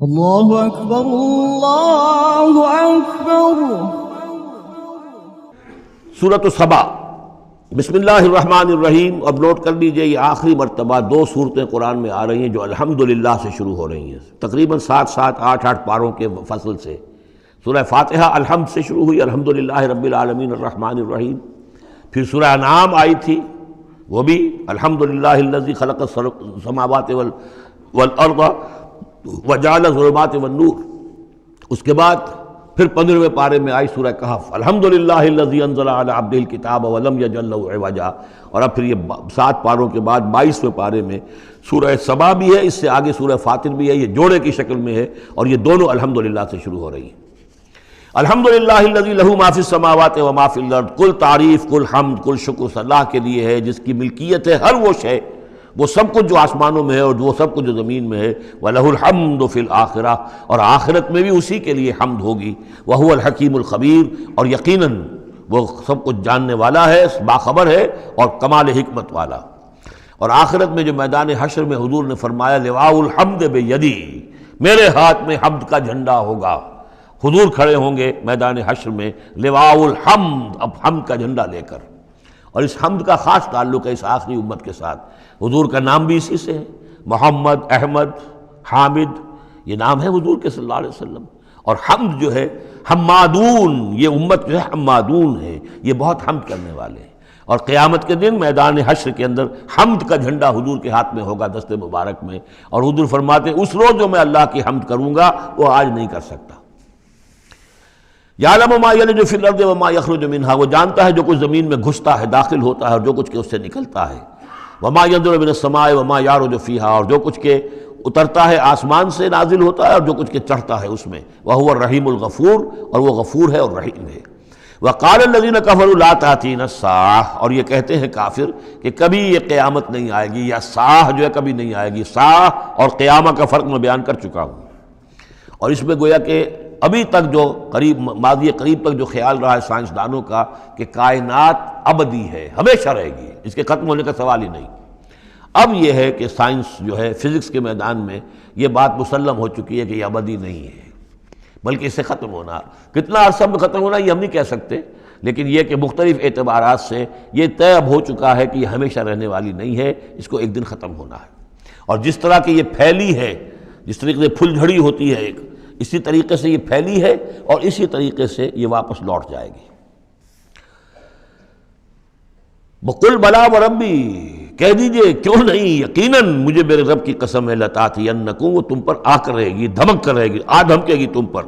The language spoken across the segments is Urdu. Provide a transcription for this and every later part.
اللہ اکبر اللہ اکبر۔ سورۃ السبا، بسم اللہ الرحمن الرحیم۔ اب نوٹ کر لیجئے یہ آخری مرتبہ دو صورتیں قرآن میں آ رہی ہیں جو الحمدللہ سے شروع ہو رہی ہیں، تقریباً 8 پاروں کے فصل سے۔ سورہ فاتحہ الحمد سے شروع ہوئی، الحمدللہ رب العالمین الرحمن الرحیم۔ پھر سورہ انعام آئی تھی، وہ بھی الحمدللہ الذی خلق السماوات والارض وجعل الظلمات والنور۔ اس کے بعد پھر 15ویں پارے میں آئی سورہ کہف، الحمدللہ الذی انزل علی عبدہ الکتاب ولم یجعل لہ عوجا۔ اور اب پھر یہ 7 پاروں کے بعد 22ویں پارے میں سورہ سبا بھی ہے، اس سے آگے سورہ فاطر بھی ہے، یہ جوڑے کی شکل میں ہے اور یہ دونوں الحمدللہ سے شروع ہو رہی ہیں۔ الحمدللہ الذی لہ ما فی السماوات و ما فی الارض، کل تعریف، کل حمد، کل شکر اللہ کے لیے ہے جس کی ملکیت ہے ہر وہ شے، وہ سب کچھ جو آسمانوں میں ہے اور وہ سب کچھ جو زمین میں ہے۔ وَلَهُ الْحَمْدُ فِي الْآخِرَةِ، اور آخرت میں بھی اسی کے لیے حمد ہوگی۔ وَهُوَ الْحَكِيمُ الْخَبِيرُ، اور یقیناً وہ سب کچھ جاننے والا ہے، باخبر ہے اور کمال حکمت والا۔ اور آخرت میں جو میدان حشر میں حضور نے فرمایا لواء الحمد بیدی، میرے ہاتھ میں حمد کا جھنڈا ہوگا۔ حضور کھڑے ہوں گے میدان حشر میں لواء الحمد، اب حمد کا جھنڈا لے کر۔ اور اس حمد کا خاص تعلق ہے اس آخری امت کے ساتھ۔ حضور کا نام بھی اسی سے ہے، محمد، احمد، حامد، یہ نام ہے حضور کے صلی اللہ علیہ وسلم۔ اور حمد جو ہے حمادون، یہ امت جو ہے حمادون ہے، یہ بہت حمد کرنے والے ہیں۔ اور قیامت کے دن میدان حشر کے اندر حمد کا جھنڈا حضور کے ہاتھ میں ہوگا، دست مبارک میں۔ اور حضور فرماتے ہیں اس روز جو میں اللہ کی حمد کروں گا وہ آج نہیں کر سکتا۔ یعلم ما یلج فی الارض وما یخرج منها، وہ جانتا ہے جو کچھ زمین میں گھستا ہے، داخل ہوتا ہے، اور جو کچھ کہ اس سے نکلتا ہے۔ وما ينزل من السماء وما يعرج فيها، اور جو کچھ کہ اترتا ہے آسمان سے نازل ہوتا ہے اور جو کچھ کہ چڑھتا ہے اس میں۔ وهو الرحیم الغفور، اور وہ غفور ہے اور رحیم ہے۔ وقال الذين كفروا لا تأتينا الساعة، اور یہ کہتے ہیں کافر کہ کبھی یہ قیامت نہیں آئے گی، یا ساعہ جو ہے کبھی نہیں آئے گی۔ ساعہ اور قیامہ کا فرق میں بیان کر چکا ہوں۔ اور اس میں گویا کہ ابھی تک جو ماضی قریب تک جو خیال رہا ہے سائنسدانوں کا کہ کائنات ابدی ہے، ہمیشہ رہے گی، اس کے ختم ہونے کا سوال ہی نہیں۔ اب یہ ہے کہ سائنس جو ہے فزکس کے میدان میں یہ بات مسلم ہو چکی ہے کہ یہ ابدی نہیں ہے، بلکہ اس سے ختم ہونا، کتنا عرصہ میں ختم ہونا یہ ہم نہیں کہہ سکتے، لیکن یہ کہ مختلف اعتبارات سے یہ طے اب ہو چکا ہے کہ یہ ہمیشہ رہنے والی نہیں ہے، اس کو ایک دن ختم ہونا ہے۔ اور جس طرح کہ یہ پھیلی ہے، جس طریقے سے پھل جھڑی ہوتی ہے ایک، اسی طریقے سے یہ پھیلی ہے اور اسی طریقے سے یہ واپس لوٹ جائے گی۔ بقل بلا وربی، کہہ دیجئے کیوں نہیں، یقیناً مجھے میرے رب کی قسم ہے، لتاتینکم، وہ تم پر آ کر رہے گی، دھمک کر رہے گی، دھمکے گی تم پر۔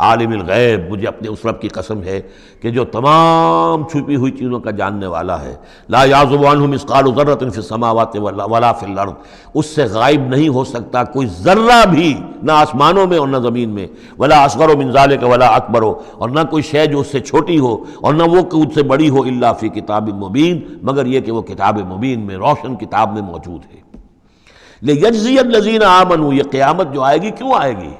عالم الغیب، مجھے اپنے اس رب کی قسم ہے کہ جو تمام چھپی ہوئی چیزوں کا جاننے والا ہے۔ لا یعزب عنہ مثقال ذرۃ فی السماوات ولا فی الارض، اس سے غائب نہیں ہو سکتا کوئی ذرہ بھی، نہ آسمانوں میں اور نہ زمین میں۔ ولا اصغر من ذلک ولا اکبر، اور نہ کوئی شے جو اس سے چھوٹی ہو اور نہ وہ اس سے بڑی ہو، الا فی کتاب مبین، مگر یہ کہ وہ کتاب مبین میں، روشن کتاب میں موجود ہے۔ لیجزی الذین آمنوا، یہ قیامت جو آئے گی کیوں آئے گی؟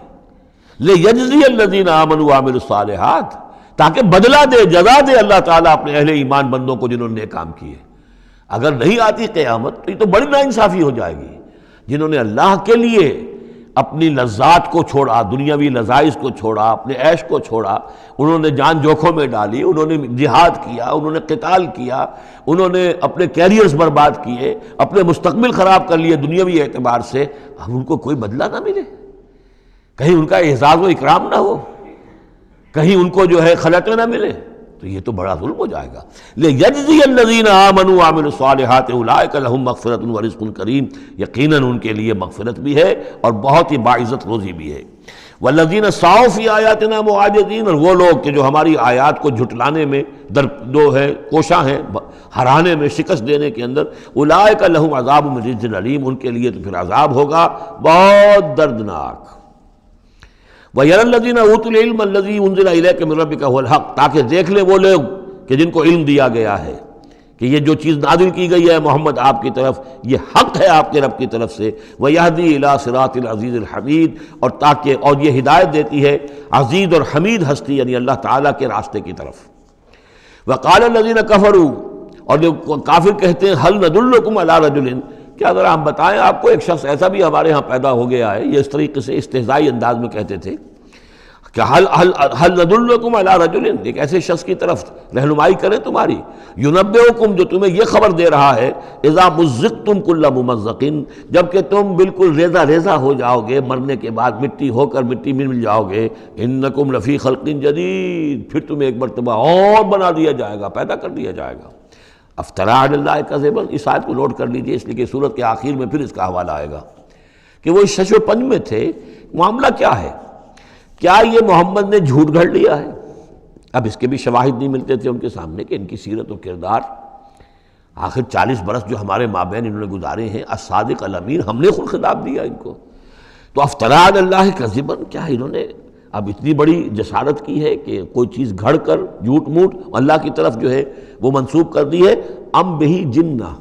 لیجزی الذین آمنوا وعملوا الصالحات، تاکہ بدلہ دے، جزا دے اللہ تعالیٰ اپنے اہل ایمان بندوں کو جنہوں نے کام کیے۔ اگر نہیں آتی قیامت تو یہ تو بڑی ناانصافی ہو جائے گی۔ جنہوں نے اللہ کے لیے اپنی لذات کو چھوڑا، دنیاوی لذائذ کو چھوڑا، اپنے عیش کو چھوڑا، انہوں نے جان جوکھوں میں ڈالی، انہوں نے جہاد کیا، انہوں نے قتال کیا، انہوں نے اپنے کیریئرز برباد کیے، اپنے مستقبل خراب کر لیے دنیاوی اعتبار سے، اب ان کو کوئی بدلہ نہ ملے، کہیں ان کا اعزاز و اکرام نہ ہو، کہیں ان کو جو ہے خلعتیں نہ ملے، تو یہ تو بڑا ظلم ہو جائے گا۔ لیجزی الذین آمنوا وعملوا الصالحات اولئک لہم مغفرۃ ورزق کریم، یقیناً ان کے لیے مغفرت بھی ہے اور بہت ہی باعزت روزی بھی ہے۔ والذین سعوا فی آیاتنا معاجزین، اور وہ لوگ کہ جو ہماری آیات کو جھٹلانے میں کوشاں ہیں، ہرانے میں، شکست دینے کے اندر، اولئک لہم عذاب من رجز علیم، ان کے لیے تو پھر عذاب ہوگا بہت دردناک۔ وَيَرَى الَّذِينَ أُوتُوا الْعِلْمَ الَّذِي أُنزِلَ إِلَيْكَ مِن رَّبِّكَ هُوَ الْحَقُّ، تاکہ دیکھ لے وہ لوگ کہ جن کو علم دیا گیا ہے کہ یہ جو چیز نازل کی گئی ہے محمد آپ کی طرف، یہ حق ہے آپ کے رب کی طرف سے۔ وَيَهْدِي إِلَى صِرَاطِ الْعَزِيزِ الْحَمِيدِ، اور یہ ہدایت دیتی ہے عزیز اور حمید ہستی یعنی اللہ تعالیٰ کے راستے کی طرف۔ وَقَالَ الَّذِينَ كَفَرُوا، اور جو کافر کہتے ہیں هَلْ نَدُلُّكُمْ عَلَىٰ رَجُلٍ، کیا ذرا ہم بتائیں آپ کو، ایک شخص ایسا بھی ہمارے ہاں پیدا ہو گیا ہے، یہ اس طریقے سے استہزائی انداز میں کہتے تھے کہ حل ندلکم علی رجل، ایک ایسے شخص کی طرف رہنمائی کریں تمہاری، ینبئکم، جو تمہیں یہ خبر دے رہا ہے، اذا مزقتم کل ممزق، جب کہ تم بالکل ریزہ ریزہ ہو جاؤ گے، مرنے کے بعد مٹی ہو کر مٹی میں مل جاؤ گے، انکم لفی خلق جدید، پھر تمہیں ایک مرتبہ اور بنا دیا جائے گا، پیدا کر دیا جائے گا۔ افترا علی اللہ کذبا، اس آیت کو نوٹ کر لیجئے، اس لیے کہ سورت کے آخر میں پھر اس کا حوالہ آئے گا کہ وہ اس شش و پنج میں تھے۔ معاملہ کیا ہے؟ کیا یہ محمد نے جھوٹ گھڑ لیا ہے؟ اب اس کے بھی شواہد نہیں ملتے تھے ان کے سامنے کہ ان کی سیرت و کردار، آخر 40 برس جو ہمارے مابین انہوں نے گزارے ہیں، الصادق الامین، ہم نے خود خطاب دیا ان کو۔ تو افترا علی اللہ کذبا، کیا انہوں نے اب اتنی بڑی جسارت کی ہے کہ کوئی چیز گھڑ کر جھوٹ موٹ اللہ کی طرف جو ہے وہ منسوب کر دی ہے؟ ام بہی جنہ،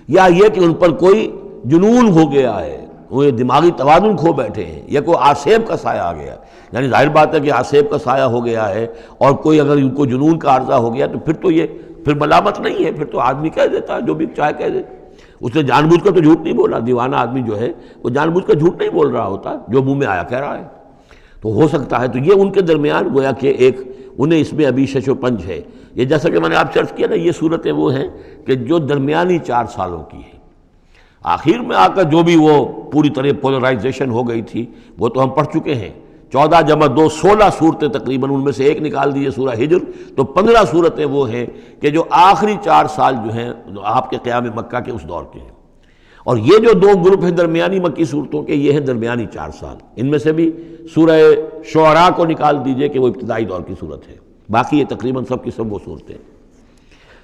یا یہ کہ ان پر کوئی جنون ہو گیا ہے، وہ دماغی توازن کھو بیٹھے ہیں، یا کوئی آسیب کا سایہ آ گیا، یعنی ظاہر بات ہے کہ آسیب کا سایہ ہو گیا ہے، اور کوئی اگر ان کو جنون کا عارضہ ہو گیا تو پھر تو یہ پھر ملامت نہیں ہے، پھر تو آدمی کہہ دیتا ہے جو بھی چاہے کہہ دے، اس نے جان بوجھ کر تو جھوٹ نہیں بولا، دیوانہ آدمی جو ہے وہ جان بوجھ کر جھوٹ نہیں بول رہا ہوتا، جو منہ میں آیا کہہ رہا ہے۔ تو ہو سکتا ہے تو یہ ان کے درمیان گویا کہ ایک انہیں اس میں ابھی شش و پنج ہے۔ یہ جیسا کہ میں نے آپ سے عرض کیا نا، یہ صورتیں وہ ہیں کہ جو درمیانی 4 سالوں کی ہیں، آخر میں آ کر جو بھی وہ پوری طرح پولرائزیشن ہو گئی تھی وہ تو ہم پڑھ چکے ہیں، 14 جمع 2 16 صورتیں تقریباً، ان میں سے ایک نکال دیجیے سورہ ہجر، تو 15 صورتیں وہ ہیں کہ جو آخری 4 سال جو ہیں آپ کے قیام مکہ کے اس دور کے ہیں، اور یہ جو 2 گروپ ہیں درمیانی مکی صورتوں کے، یہ ہیں درمیانی 4 سال۔ ان میں سے بھی سورہ شعراء کو نکال دیجئے کہ وہ ابتدائی دور کی صورت ہے، باقی یہ تقریباً سب کی سب وہ صورتیں۔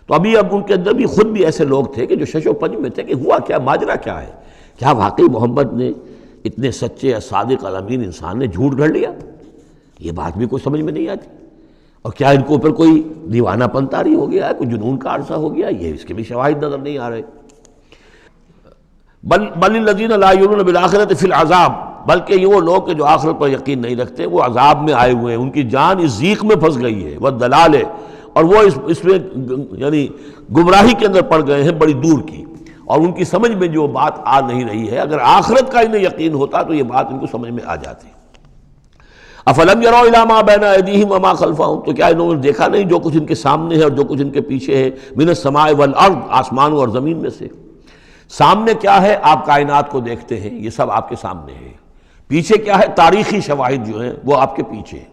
تو اب ان کے اندر بھی خود بھی ایسے لوگ تھے کہ جو شش و پنج میں تھے کہ ہوا کیا، ماجرا کیا ہے، کیا واقعی محمد نے اتنے سچے صادق الامین انسان نے جھوٹ گھڑ لیا؟ یہ بات بھی کوئی سمجھ میں نہیں آتی، اور کیا ان کو اوپر کوئی دیوانہ پن طاری ہو گیا ہے، کوئی جنون کا عرصہ ہو گیا، یہ اس کے بھی شواہد نظر نہیں آ رہے۔ بل الذین لا یؤمنون بالآخرۃ فی العذاب، بلکہ یہ وہ لوگ کہ جو آخرت پر یقین نہیں رکھتے وہ عذاب میں آئے ہوئے ہیں، ان کی جان اس ضیق میں پھنس گئی ہے، والضلال، اور وہ اس میں یعنی گمراہی کے اندر پڑ گئے ہیں بڑی دور کی، اور ان کی سمجھ میں جو بات آ نہیں رہی ہے، اگر آخرت کا انہیں یقین ہوتا تو یہ بات ان کو سمجھ میں آ جاتی۔ افلم یروا الی ما بین ایدیہم وما خلفہم، تو کیا انہوں نے دیکھا نہیں جو کچھ ان کے سامنے ہے اور جو کچھ ان کے پیچھے ہے، من السماء والارض، آسمانوں اور زمین میں سے۔ سامنے کیا ہے؟ آپ کائنات کو دیکھتے ہیں، یہ سب آپ کے سامنے ہے۔ پیچھے کیا ہے؟ تاریخی شواہد جو ہیں وہ آپ کے پیچھے ہیں۔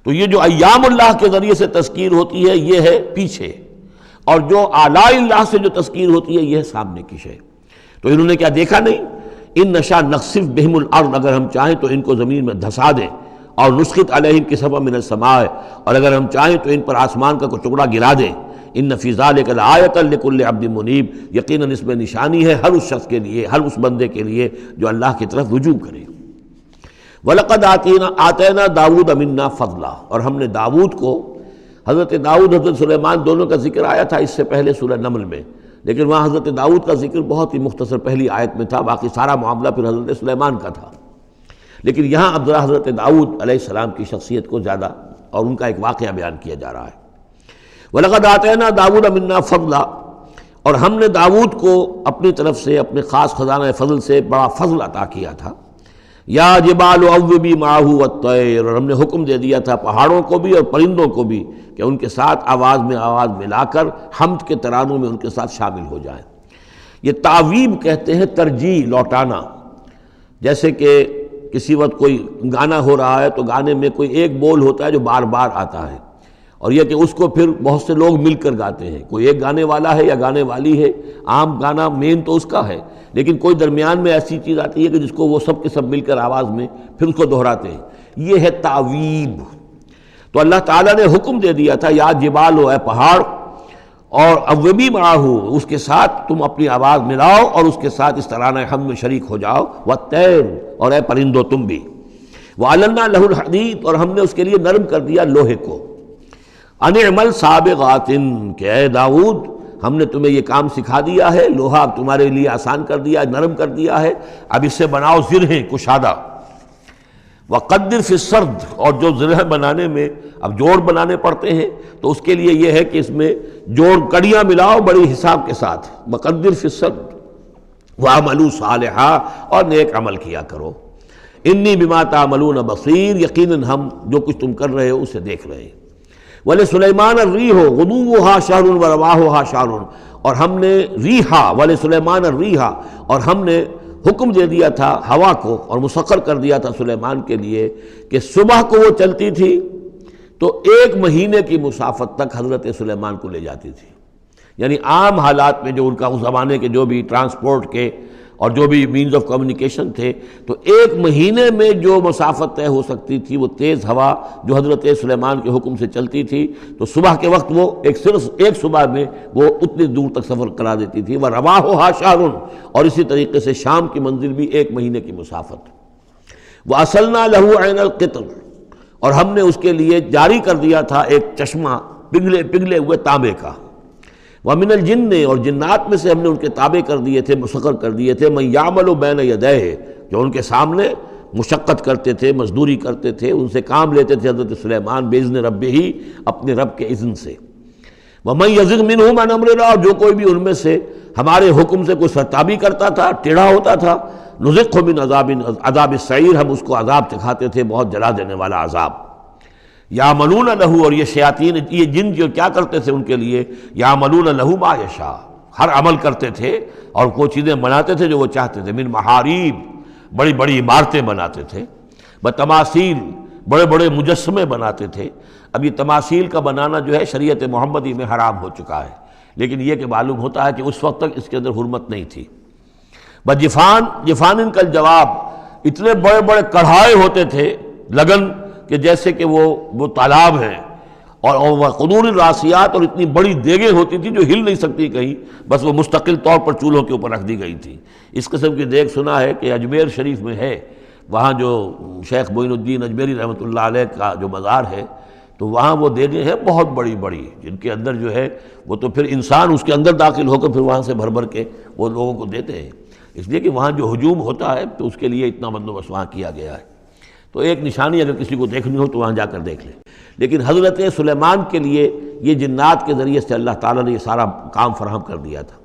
تو یہ جو ایام اللہ کے ذریعے سے تذکیر ہوتی ہے یہ ہے پیچھے، اور جو آلاء اللہ سے جو تذکیر ہوتی ہے یہ ہے سامنے کی شے۔ تو انہوں نے کیا دیکھا نہیں؟ ان نشاء نخسف بہم الارض، اگر ہم چاہیں تو ان کو زمین میں دھسا دیں، اور نسقط علیہم کسفا من السماء، اور اگر ہم چاہیں تو ان پر آسمان کا کوئی ٹکڑا گرا دیں۔ ان فی ذلک لآیۃ لکل عبد منیب، یقیناً اس میں نشانی ہے ہر اس شخص کے لیے، ہر اس بندے کے لیے جو اللہ کی طرف رجوع کرے۔ وَلَقَدْ آتَيْنَا داؤد مِنَّا فَضْلًا، اور ہم نے داؤد کو، حضرت داؤد حضرت سلیمان دونوں کا ذکر آیا تھا اس سے پہلے سورہ نمل میں، لیکن وہاں حضرت داؤد کا ذکر بہت ہی مختصر پہلی آیت میں تھا، باقی سارا معاملہ پھر حضرت سلیمان کا تھا۔ لیکن یہاں اب ذرا حضرت داؤد علیہ السلام کی شخصیت کو زیادہ اور ان کا ایک واقعہ بیان کیا جا رہا ہے۔ وَلَقَدْ آتَيْنَا داؤد مِنَّا فَضْلًا، اور ہم نے داؤد کو اپنی طرف سے اپنے خاص خزانہ فضل سے بڑا فضل عطا کیا تھا۔ یا جبال اوبی معہ والطیر، اور ہم نے حکم دے دیا تھا پہاڑوں کو بھی اور پرندوں کو بھی کہ ان کے ساتھ آواز میں آواز ملا کر حمد کے ترانوں میں ان کے ساتھ شامل ہو جائیں۔ یہ تعویب کہتے ہیں ترجیح، لوٹانا۔ جیسے کہ کسی وقت کوئی گانا ہو رہا ہے تو گانے میں کوئی ایک بول ہوتا ہے جو بار بار آتا ہے، اور یہ کہ اس کو پھر بہت سے لوگ مل کر گاتے ہیں، کوئی ایک گانے والا ہے یا گانے والی ہے، عام گانا مین تو اس کا ہے، لیکن کوئی درمیان میں ایسی چیز آتی ہے کہ جس کو وہ سب کے سب مل کر آواز میں پھر اس کو دہراتے ہیں، یہ ہے تعویب۔ تو اللہ تعالیٰ نے حکم دے دیا تھا یا جبال ہو، اے پہاڑ، اور اوبی معہ، اس کے ساتھ تم اپنی آواز ملاؤ اور اس کے ساتھ اس ترانہ حمد میں شریک ہو جاؤ، والطیر، اور اے پرندو تم بھی، وَعَلَنَّا لَهُ الْحَدِيدَ، اور ہم نے اس کے لیے نرم کر دیا لوہے کو، ان اعمل سابغات، کہ اے داؤد ہم نے تمہیں یہ کام سکھا دیا ہے، لوہا اب تمہارے لیے آسان کر دیا، نرم کر دیا ہے، اب اس سے بناؤ زرہیں کشادہ، وقدر فی السرد، اور جو زرہ بنانے میں اب جوڑ بنانے پڑتے ہیں تو اس کے لیے یہ ہے کہ اس میں جوڑ کڑیاں ملاؤ بڑی حساب کے ساتھ، وقدر فی السرد، وَعَمَلُوا صَالِحًا، اور نیک عمل کیا کرو. انی بما تعملون بصیر، یقیناً ہم جو کچھ تم کر رہے ہو اسے دیکھ رہے ہیں. وَلِسُلَيْمَانَ الرِّيحُ غُدُوُّهَا شَهْرٌ وَرَوَاحُهَا شَهْرٌ، اور ہم نے ریحا، وَلِسُلَيْمَانَ الرِّيحَ، اور ہم نے حکم دے دیا تھا ہوا کو اور مسخر کر دیا تھا سلیمان کے لیے کہ صبح کو وہ چلتی تھی تو 1 مہینے کی مسافت تک حضرت سلیمان کو لے جاتی تھی. یعنی عام حالات میں جو ان کا اس زمانے کے جو بھی ٹرانسپورٹ کے اور جو بھی مینز آف کمیونیکیشن تھے، تو 1 مہینے میں جو مسافت طے ہو سکتی تھی وہ تیز ہوا جو حضرت سلیمان کے حکم سے چلتی تھی، تو صبح کے وقت وہ صرف ایک صبح میں وہ اتنی دور تک سفر کرا دیتی تھی. وَرَوَاحُهَا شَهْرٌ، اور اسی طریقے سے شام کی منزل بھی 1 مہینے کی مسافت. وَأَصَلْنَا لَهُ عَيْنَ الْقِطْرِ، اور ہم نے اس کے لیے جاری کر دیا تھا ایک چشمہ پگھلے ہوئے تانبے کا. وَمِنَ الْجِنِّ، اور جنات میں سے ہم نے ان کے تابع کر دیے تھے، مسخر کر دیے تھے، مَن يَعْمَلُ بَيْنَ يَدَيْهِ، جو ان کے سامنے مشقت کرتے تھے، مزدوری کرتے تھے، ان سے کام لیتے تھے حضرت سلیمان بِإِذْنِ رَبِّهِ، اپنے رب کے اذن سے. وَمَن يَزِغْ مِنْهُمْ عَنْ أَمْرِنَا، اور جو کوئی بھی ان میں سے ہمارے حکم سے کوئی سرتابی کرتا تھا، ٹیڑھا ہوتا تھا، نُذِقْهُ مِنْ عَذَابِ السَّعِيرِ، ہم اس کو عذاب چکھاتے تھے، بہت جلا دینے والا عذاب. یعملون لہ، اور یہ شیاطین، یہ جن جو کیا کرتے تھے ان کے لیے، یعملون لہ ما یشاء، ہر عمل کرتے تھے اور وہ چیزیں بناتے تھے جو وہ چاہتے تھے. من محاریب، بڑی بڑی عمارتیں بناتے تھے. بتماثیل، بڑے بڑے مجسمے بناتے تھے. اب یہ تماثیل کا بنانا جو ہے شریعت محمدی میں حرام ہو چکا ہے، لیکن یہ کہ معلوم ہوتا ہے کہ اس وقت تک اس کے اندر حرمت نہیں تھی. جفان کا جواب، اتنے بڑے بڑے کڑھائے ہوتے تھے لگن کہ جیسے کہ وہ تالاب ہیں، اور قدور الراسیات، اور اتنی بڑی دیگیں ہوتی تھی جو ہل نہیں سکتی کہیں، بس وہ مستقل طور پر چولہوں کے اوپر رکھ دی گئی تھی. اس قسم کی دیگ سنا ہے کہ اجمیر شریف میں ہے، وہاں جو شیخ معین الدین اجمیری رحمۃ اللہ علیہ کا جو مزار ہے، تو وہاں وہ دیگیں ہیں بہت بڑی بڑی، جن کے اندر جو ہے وہ تو پھر انسان اس کے اندر داخل ہو کر پھر وہاں سے بھر کے وہ لوگوں کو دیتے ہیں، اس لیے کہ وہاں جو ہجوم ہوتا ہے تو اس کے لیے اتنا بندوبست وہاں کیا گیا ہے. تو ایک نشانی اگر کسی کو دیکھنی ہو تو وہاں جا کر دیکھ لیں. لیکن حضرت سلیمان کے لیے یہ جنات کے ذریعے سے اللہ تعالیٰ نے یہ سارا کام فراہم کر دیا تھا.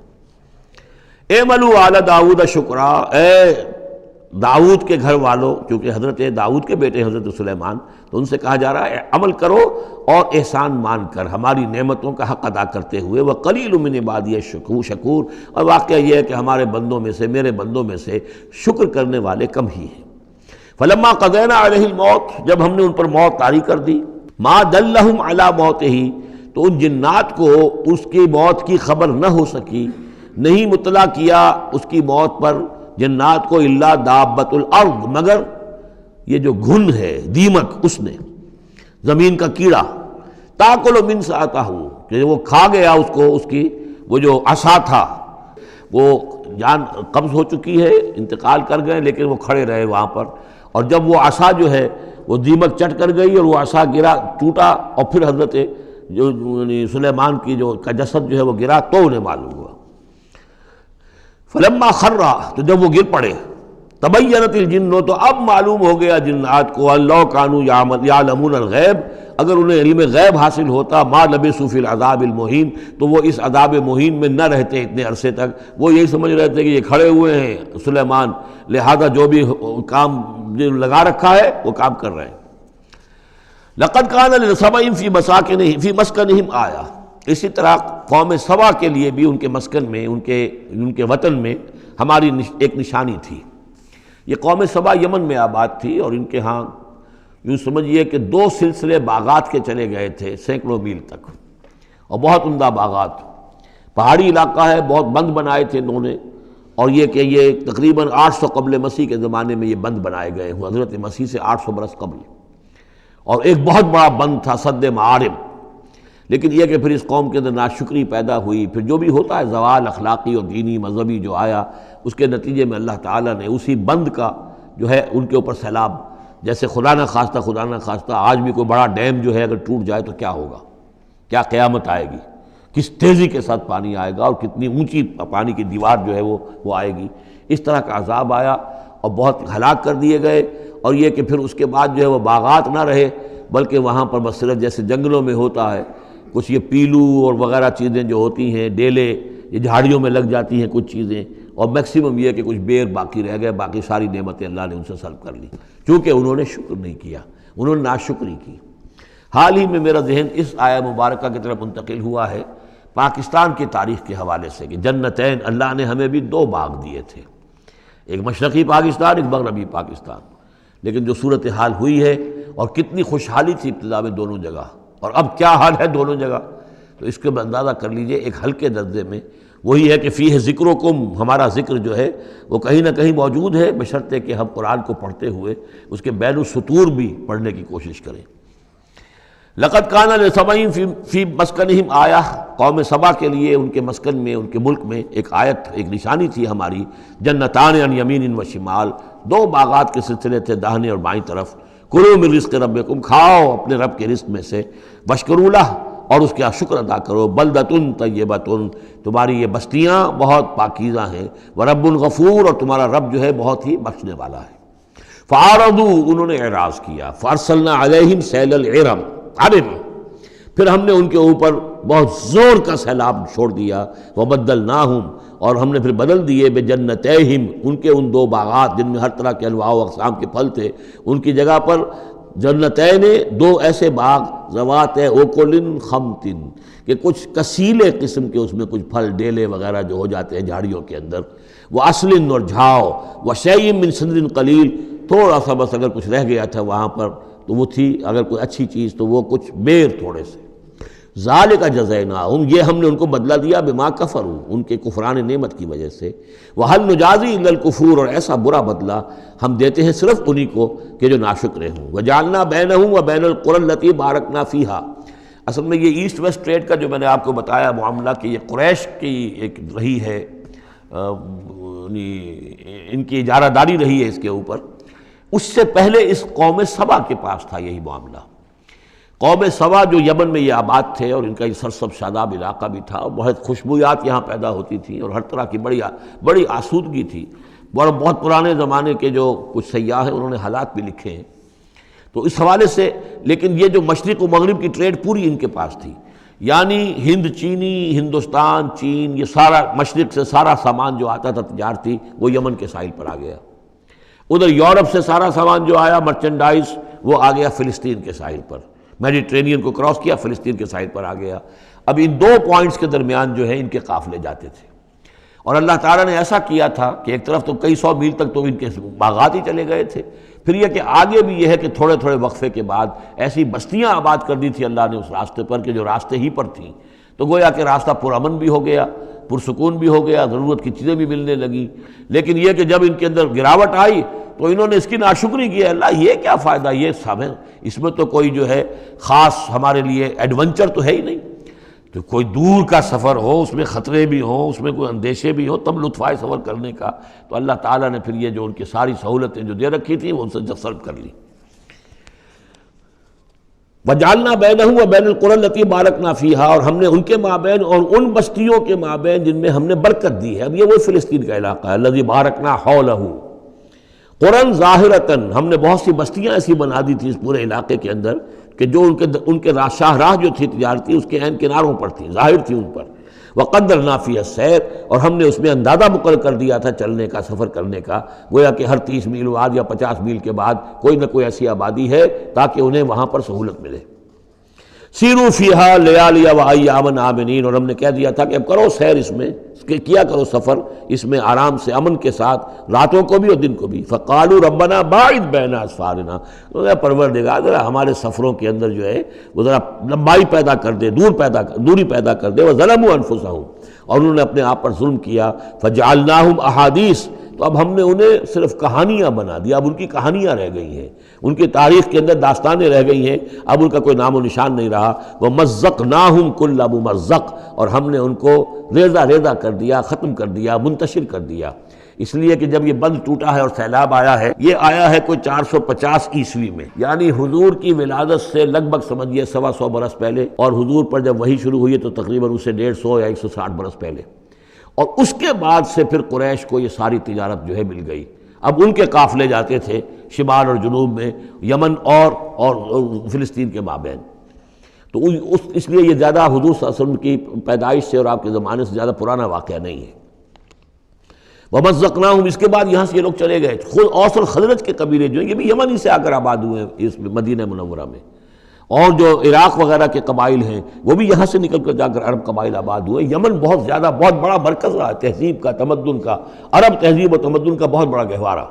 اعملوا آل داؤد شکرا، اے داؤد کے گھر والوں، کیونکہ حضرت داؤد کے بیٹے حضرت سلیمان، تو ان سے کہا جا رہا ہے عمل کرو اور احسان مان کر ہماری نعمتوں کا حق ادا کرتے ہوئے. وقلیل من عبادی الشکور، اور واقعہ یہ ہے کہ ہمارے بندوں میں سے، میرے بندوں میں سے شکر کرنے والے کم ہی ہیں. فلما قضینا علیہ الموت، جب ہم نے ان پر موت طاری کر دی، ما دلہم علی موتہ، تو ان جنات کو اس کی موت کی خبر نہ ہو سکی، نہیں مطلع کیا اس کی موت پر جنات کو، الا دابۃ الارض، مگر یہ جو گھن ہے، دیمک، اس نے، زمین کا کیڑا، تاکل من سأتہ، کہ وہ کھا گیا اس کو، اس کی وہ جو عصا تھا، وہ جان قبض ہو چکی ہے، انتقال کر گئے، لیکن وہ کھڑے رہے وہاں پر. اور جب وہ عصا جو ہے وہ دیمک چٹ کر گئی اور وہ عصا گرا، ٹوٹا، اور پھر حضرت جو سلیمان کی جو کا جسد جو ہے وہ گرا، تو انہیں معلوم ہوا. فلما خر، تو جب وہ گر پڑے، تبینت الجن، تو اب معلوم ہو گیا جنات کو، اللہ کانوا یعلمون الغیب، اگر انہیں علم غیب حاصل ہوتا، ما لبثوا فی العذاب المہین، تو وہ اس عذاب مہین میں نہ رہتے اتنے عرصے تک. وہ یہی سمجھ رہے تھے کہ یہ کھڑے ہوئے ہیں سلیمان، لہذا جو بھی کام لگا رکھا ہے وہ کام کر رہے ہیں. لقد کان لسبأ فی مسکنہم آیہ، اسی طرح قوم سبا کے لیے بھی ان کے مسکن میں، ان کے وطن میں ہماری ایک نشانی تھی. یہ قوم سبا یمن میں آباد تھی، اور ان کے ہاں یوں سمجھیے کہ 2 سلسلے باغات کے چلے گئے تھے سینکڑوں میل تک، اور بہت عمدہ باغات، پہاڑی علاقہ ہے، بہت بند بنائے تھے انہوں نے. اور یہ کہ یہ تقریباً 800 قبل مسیح کے زمانے میں یہ بند بنائے گئے ہیں، حضرت مسیح سے 800 برس قبل. اور ایک بہت بڑا بند تھا سد معارب. لیکن یہ کہ پھر اس قوم کے اندر ناشکری پیدا ہوئی، پھر جو بھی ہوتا ہے زوال اخلاقی اور دینی مذہبی جو آیا، اس کے نتیجے میں اللہ تعالیٰ نے اسی بند کا جو ہے ان کے اوپر سیلاب، جیسے خدا نہ خواستہ آج بھی کوئی بڑا ڈیم جو ہے اگر ٹوٹ جائے تو کیا ہوگا، کیا قیامت آئے گی، کس تیزی کے ساتھ پانی آئے گا، اور کتنی اونچی پانی کی دیوار جو ہے وہ آئے گی. اس طرح کا عذاب آیا اور بہت ہلاک کر دیے گئے. اور یہ کہ پھر اس کے بعد جو ہے وہ باغات نہ رہے، بلکہ وہاں پر بس صرف جیسے جنگلوں میں ہوتا ہے کچھ یہ پیلو اور وغیرہ چیزیں جو ہوتی ہیں، ڈیلے، یہ جھاڑیوں میں لگ جاتی ہیں کچھ چیزیں، اور میکسیمم یہ کہ کچھ بیر باقی رہ گئے، باقی ساری نعمتیں اللہ نے ان سے سلب کر لی، چونکہ انہوں نے شکر نہیں کیا، انہوں نے ناشکری کی۔ حال ہی میں میرا ذہن اس آیہ مبارکہ کی طرف منتقل ہوا ہے پاکستان کی تاریخ کے حوالے سے کہ جنتین، اللہ نے ہمیں بھی 2 باغ دیے تھے، ایک مشرقی پاکستان، ایک مغربی پاکستان، لیکن جو صورتحال ہوئی ہے اور کتنی خوشحالی تھی ابتدا میں دونوں جگہ، اور اب کیا حال ہے دونوں جگہ، تو اس کے اندازہ کر لیجئے ایک ہلکے درجے میں وہی ہے کہ فیہ ذکرکم، ہمارا ذکر جو ہے وہ کہیں نہ کہیں موجود ہے، بشرطے کہ ہم قرآن کو پڑھتے ہوئے اس کے بین السطور بھی پڑھنے کی کوشش کریں۔ لقد کان لسبع فی مسکنہم آیہ، قوم سبا کے لیے ان کے مسکن میں، ان کے ملک میں ایک آیت، ایک نشانی تھی ہماری، جنتان عن یمین و شمال، 2 باغات کے سلسلے تھے داہنے اور بائیں طرف، کلوا من رزق ربکم، کھاؤ اپنے رب کے رزق میں سے، واشکروا لہ، اور اس کا شکر ادا کرو، بلدۃ طیبۃ، تمہاری یہ بستیاں بہت پاکیزہ ہیں، ورب غفور، اور تمہارا رب جو ہے بہت ہی بخشنے والا ہے۔ فاعرضوا، انہوں نے اعراض کیا، فارسلنا علیہم سیل العرم، پھر ہم نے ان کے اوپر بہت زور کا سیلاب چھوڑ دیا، وبدلناہم، اور ہم نے پھر بدل دیے بجنتیہم، ان کے ان 2 باغات جن میں ہر طرح کے انواع و اقسام کے پھل تھے، ان کی جگہ پر جنتین، 2 ایسے باغ، ذوات اکل خمط، کہ کچھ کسیلے قسم کے اس میں کچھ پھل ڈیلے وغیرہ جو ہو جاتے ہیں جھاڑیوں کے اندر، وَأَصْلٍ، اور جھاؤ، وَشَيْءٍ مِّن سِدْرٍ قَلِيلٍ، تھوڑا سا بس اگر کچھ رہ گیا تھا وہاں پر تو وہ تھی اگر کوئی اچھی چیز تو وہ کچھ بیر تھوڑے سے۔ ذالک جزیناہم، یہ ہم نے ان کو بدلہ دیا بما کفروا، ان کے کفران نعمت کی وجہ سے، وہل نجازی الا الکفور، اور ایسا برا بدلہ ہم دیتے ہیں صرف انہی کو کہ جو ناشکرے ہوں۔ وجعلنا بینہم وبین القری التی بارکنا فیہا، اصل میں یہ ایسٹ ویسٹ ٹریڈ کا جو میں نے آپ کو بتایا معاملہ کہ یہ قریش کی ایک رہی ہے، ان کی اجارہ داری رہی ہے اس کے اوپر، اس سے پہلے اس قوم سبا کے پاس تھا یہی معاملہ۔ قوم سبا جو یمن میں یہ آباد تھے اور ان کا یہ سرسب شاداب علاقہ بھی تھا، بہت خوشبویات یہاں پیدا ہوتی تھیں اور ہر طرح کی بڑی آسودگی تھی، اور بہت پرانے زمانے کے جو کچھ سیاح ہیں انہوں نے حالات بھی لکھے ہیں، تو اس حوالے سے، لیکن یہ جو مشرق و مغرب کی ٹریڈ پوری ان کے پاس تھی، یعنی ہند چینی، ہندوستان چین، یہ سارا مشرق سے سارا سامان جو آتا تھا تجارتی وہ یمن کے ساحل پر آ گیا، ادھر یورپ سے سارا سامان جو آیا مرچنڈائز وہ آ گیا فلسطین کے ساحل پر، میڈیٹرینین کو کراس کیا فلسطین کے ساحل پر آ گیا۔ اب ان 2 پوائنٹس کے درمیان جو ہے ان کے قافلے جاتے تھے، اور اللہ تعالیٰ نے ایسا کیا تھا کہ ایک طرف تو کئی 100 میل تک تو ان کے باغات ہی چلے گئے تھے، پھر یہ کہ آگے بھی یہ ہے کہ تھوڑے تھوڑے وقفے کے بعد ایسی بستیاں آباد کر دی تھی اللہ نے اس راستے پر کہ جو راستے ہی پر تھیں، تو گویا کہ راستہ پرامن بھی ہو گیا، پرسکون بھی ہو گیا، ضرورت کی چیزیں بھی ملنے لگیں۔ لیکن یہ کہ جب ان کے اندر گراوٹ آئی تو انہوں نے اس کی ناشکری کی، اللہ یہ کیا فائدہ، یہ سب ہے، اس میں تو کوئی جو ہے خاص ہمارے لیے ایڈونچر تو ہے ہی نہیں، تو کوئی دور کا سفر ہو اس میں خطرے بھی ہوں، اس میں کوئی اندیشے بھی ہوں، تب لطف آئے سفر کرنے کا، تو اللہ تعالیٰ نے پھر یہ جو ان کی ساری سہولتیں جو دے رکھی تھیں وہ ان سے سلب کر لی۔ وجعلنا بینہم وبین القری التی بارکنا فیہا، اور ہم نے ان کے مابین اور ان بستیوں کے مابین جن میں ہم نے برکت دی ہے، اب یہ وہ فلسطین کا علاقہ ہے، الذی بارکنا حولہ، قرآن ظاہرتاً، ہم نے بہت سی بستیاں ایسی بنا دی تھی اس پورے علاقے کے اندر کہ جو ان کے شاہراہ جو تھی تجارتی اس کے عین کناروں پر تھی، ظاہر تھی ان پر، وقدرنا فیہا السیر، اور ہم نے اس میں اندازہ مقرر کر دیا تھا چلنے کا، سفر کرنے کا، گویا کہ ہر 30 میل بعد یا 50 میل کے بعد کوئی نہ کوئی ایسی آبادی ہے تاکہ انہیں وہاں پر سہولت ملے۔ سیروا فیہا لیالی و ایاما آمنین، اور ہم نے کہہ دیا تھا کہ اب کرو سیر اس میں، کیا کرو سفر اس میں آرام سے، امن کے ساتھ، راتوں کو بھی اور دن کو بھی۔ فقالوا ربنا باعد بین اسفارنا، پروردگار ذرا ہمارے سفروں کے اندر جو ہے وہ ذرا لمبائی پیدا کر دے، دوری پیدا کر دے، وظلموا انفسہم، اور انہوں نے اپنے آپ پر ظلم کیا، فجعلناہم احادیث، تو اب ہم نے انہیں صرف کہانیاں بنا دیا، اب ان کی کہانیاں رہ گئی ہیں، ان کی تاریخ کے اندر داستانیں رہ گئی ہیں، اب ان کا کوئی نام و نشان نہیں رہا۔ وَمَزَّقْنَاهُمْ كُلَّ مُمَزَّقٍ، اور ہم نے ان کو ریزہ ریزہ کر دیا، ختم کر دیا، منتشر کر دیا، اس لیے کہ جب یہ بند ٹوٹا ہے اور سیلاب آیا ہے، یہ آیا ہے کوئی 450 عیسوی میں، یعنی حضور کی ولادت سے لگ بھگ سمجھیے 125 برس پہلے، اور حضور پر جب وحی شروع ہوئی تو تقریباً اسے 150 یا 160 برس پہلے، اور اس کے بعد سے پھر قریش کو یہ ساری تجارت جو ہے مل گئی۔ اب ان کے قافلے جاتے تھے شمال اور جنوب میں، یمن اور فلسطین کے مابین، تو اس لیے یہ زیادہ حضور صلی اللہ علیہ وسلم کی پیدائش سے اور آپ کے زمانے سے زیادہ پرانا واقعہ نہیں ہے۔ وَمَزَّقْنَاهُمْ، اس کے بعد یہاں سے یہ لوگ چلے گئے، خود اوس اور خزرج کے قبیلے جو ہیں یہ بھی یمن ہی سے آ کر آباد ہوئے ہیں اس مدینہ منورہ میں، اور جو عراق وغیرہ کے قبائل ہیں وہ بھی یہاں سے نکل کر جا کر عرب قبائل آباد ہوئے۔ یمن بہت زیادہ بہت بڑا مرکز رہا تہذیب کا، تمدن کا، عرب تہذیب و تمدن کا بہت بڑا گہوارہ۔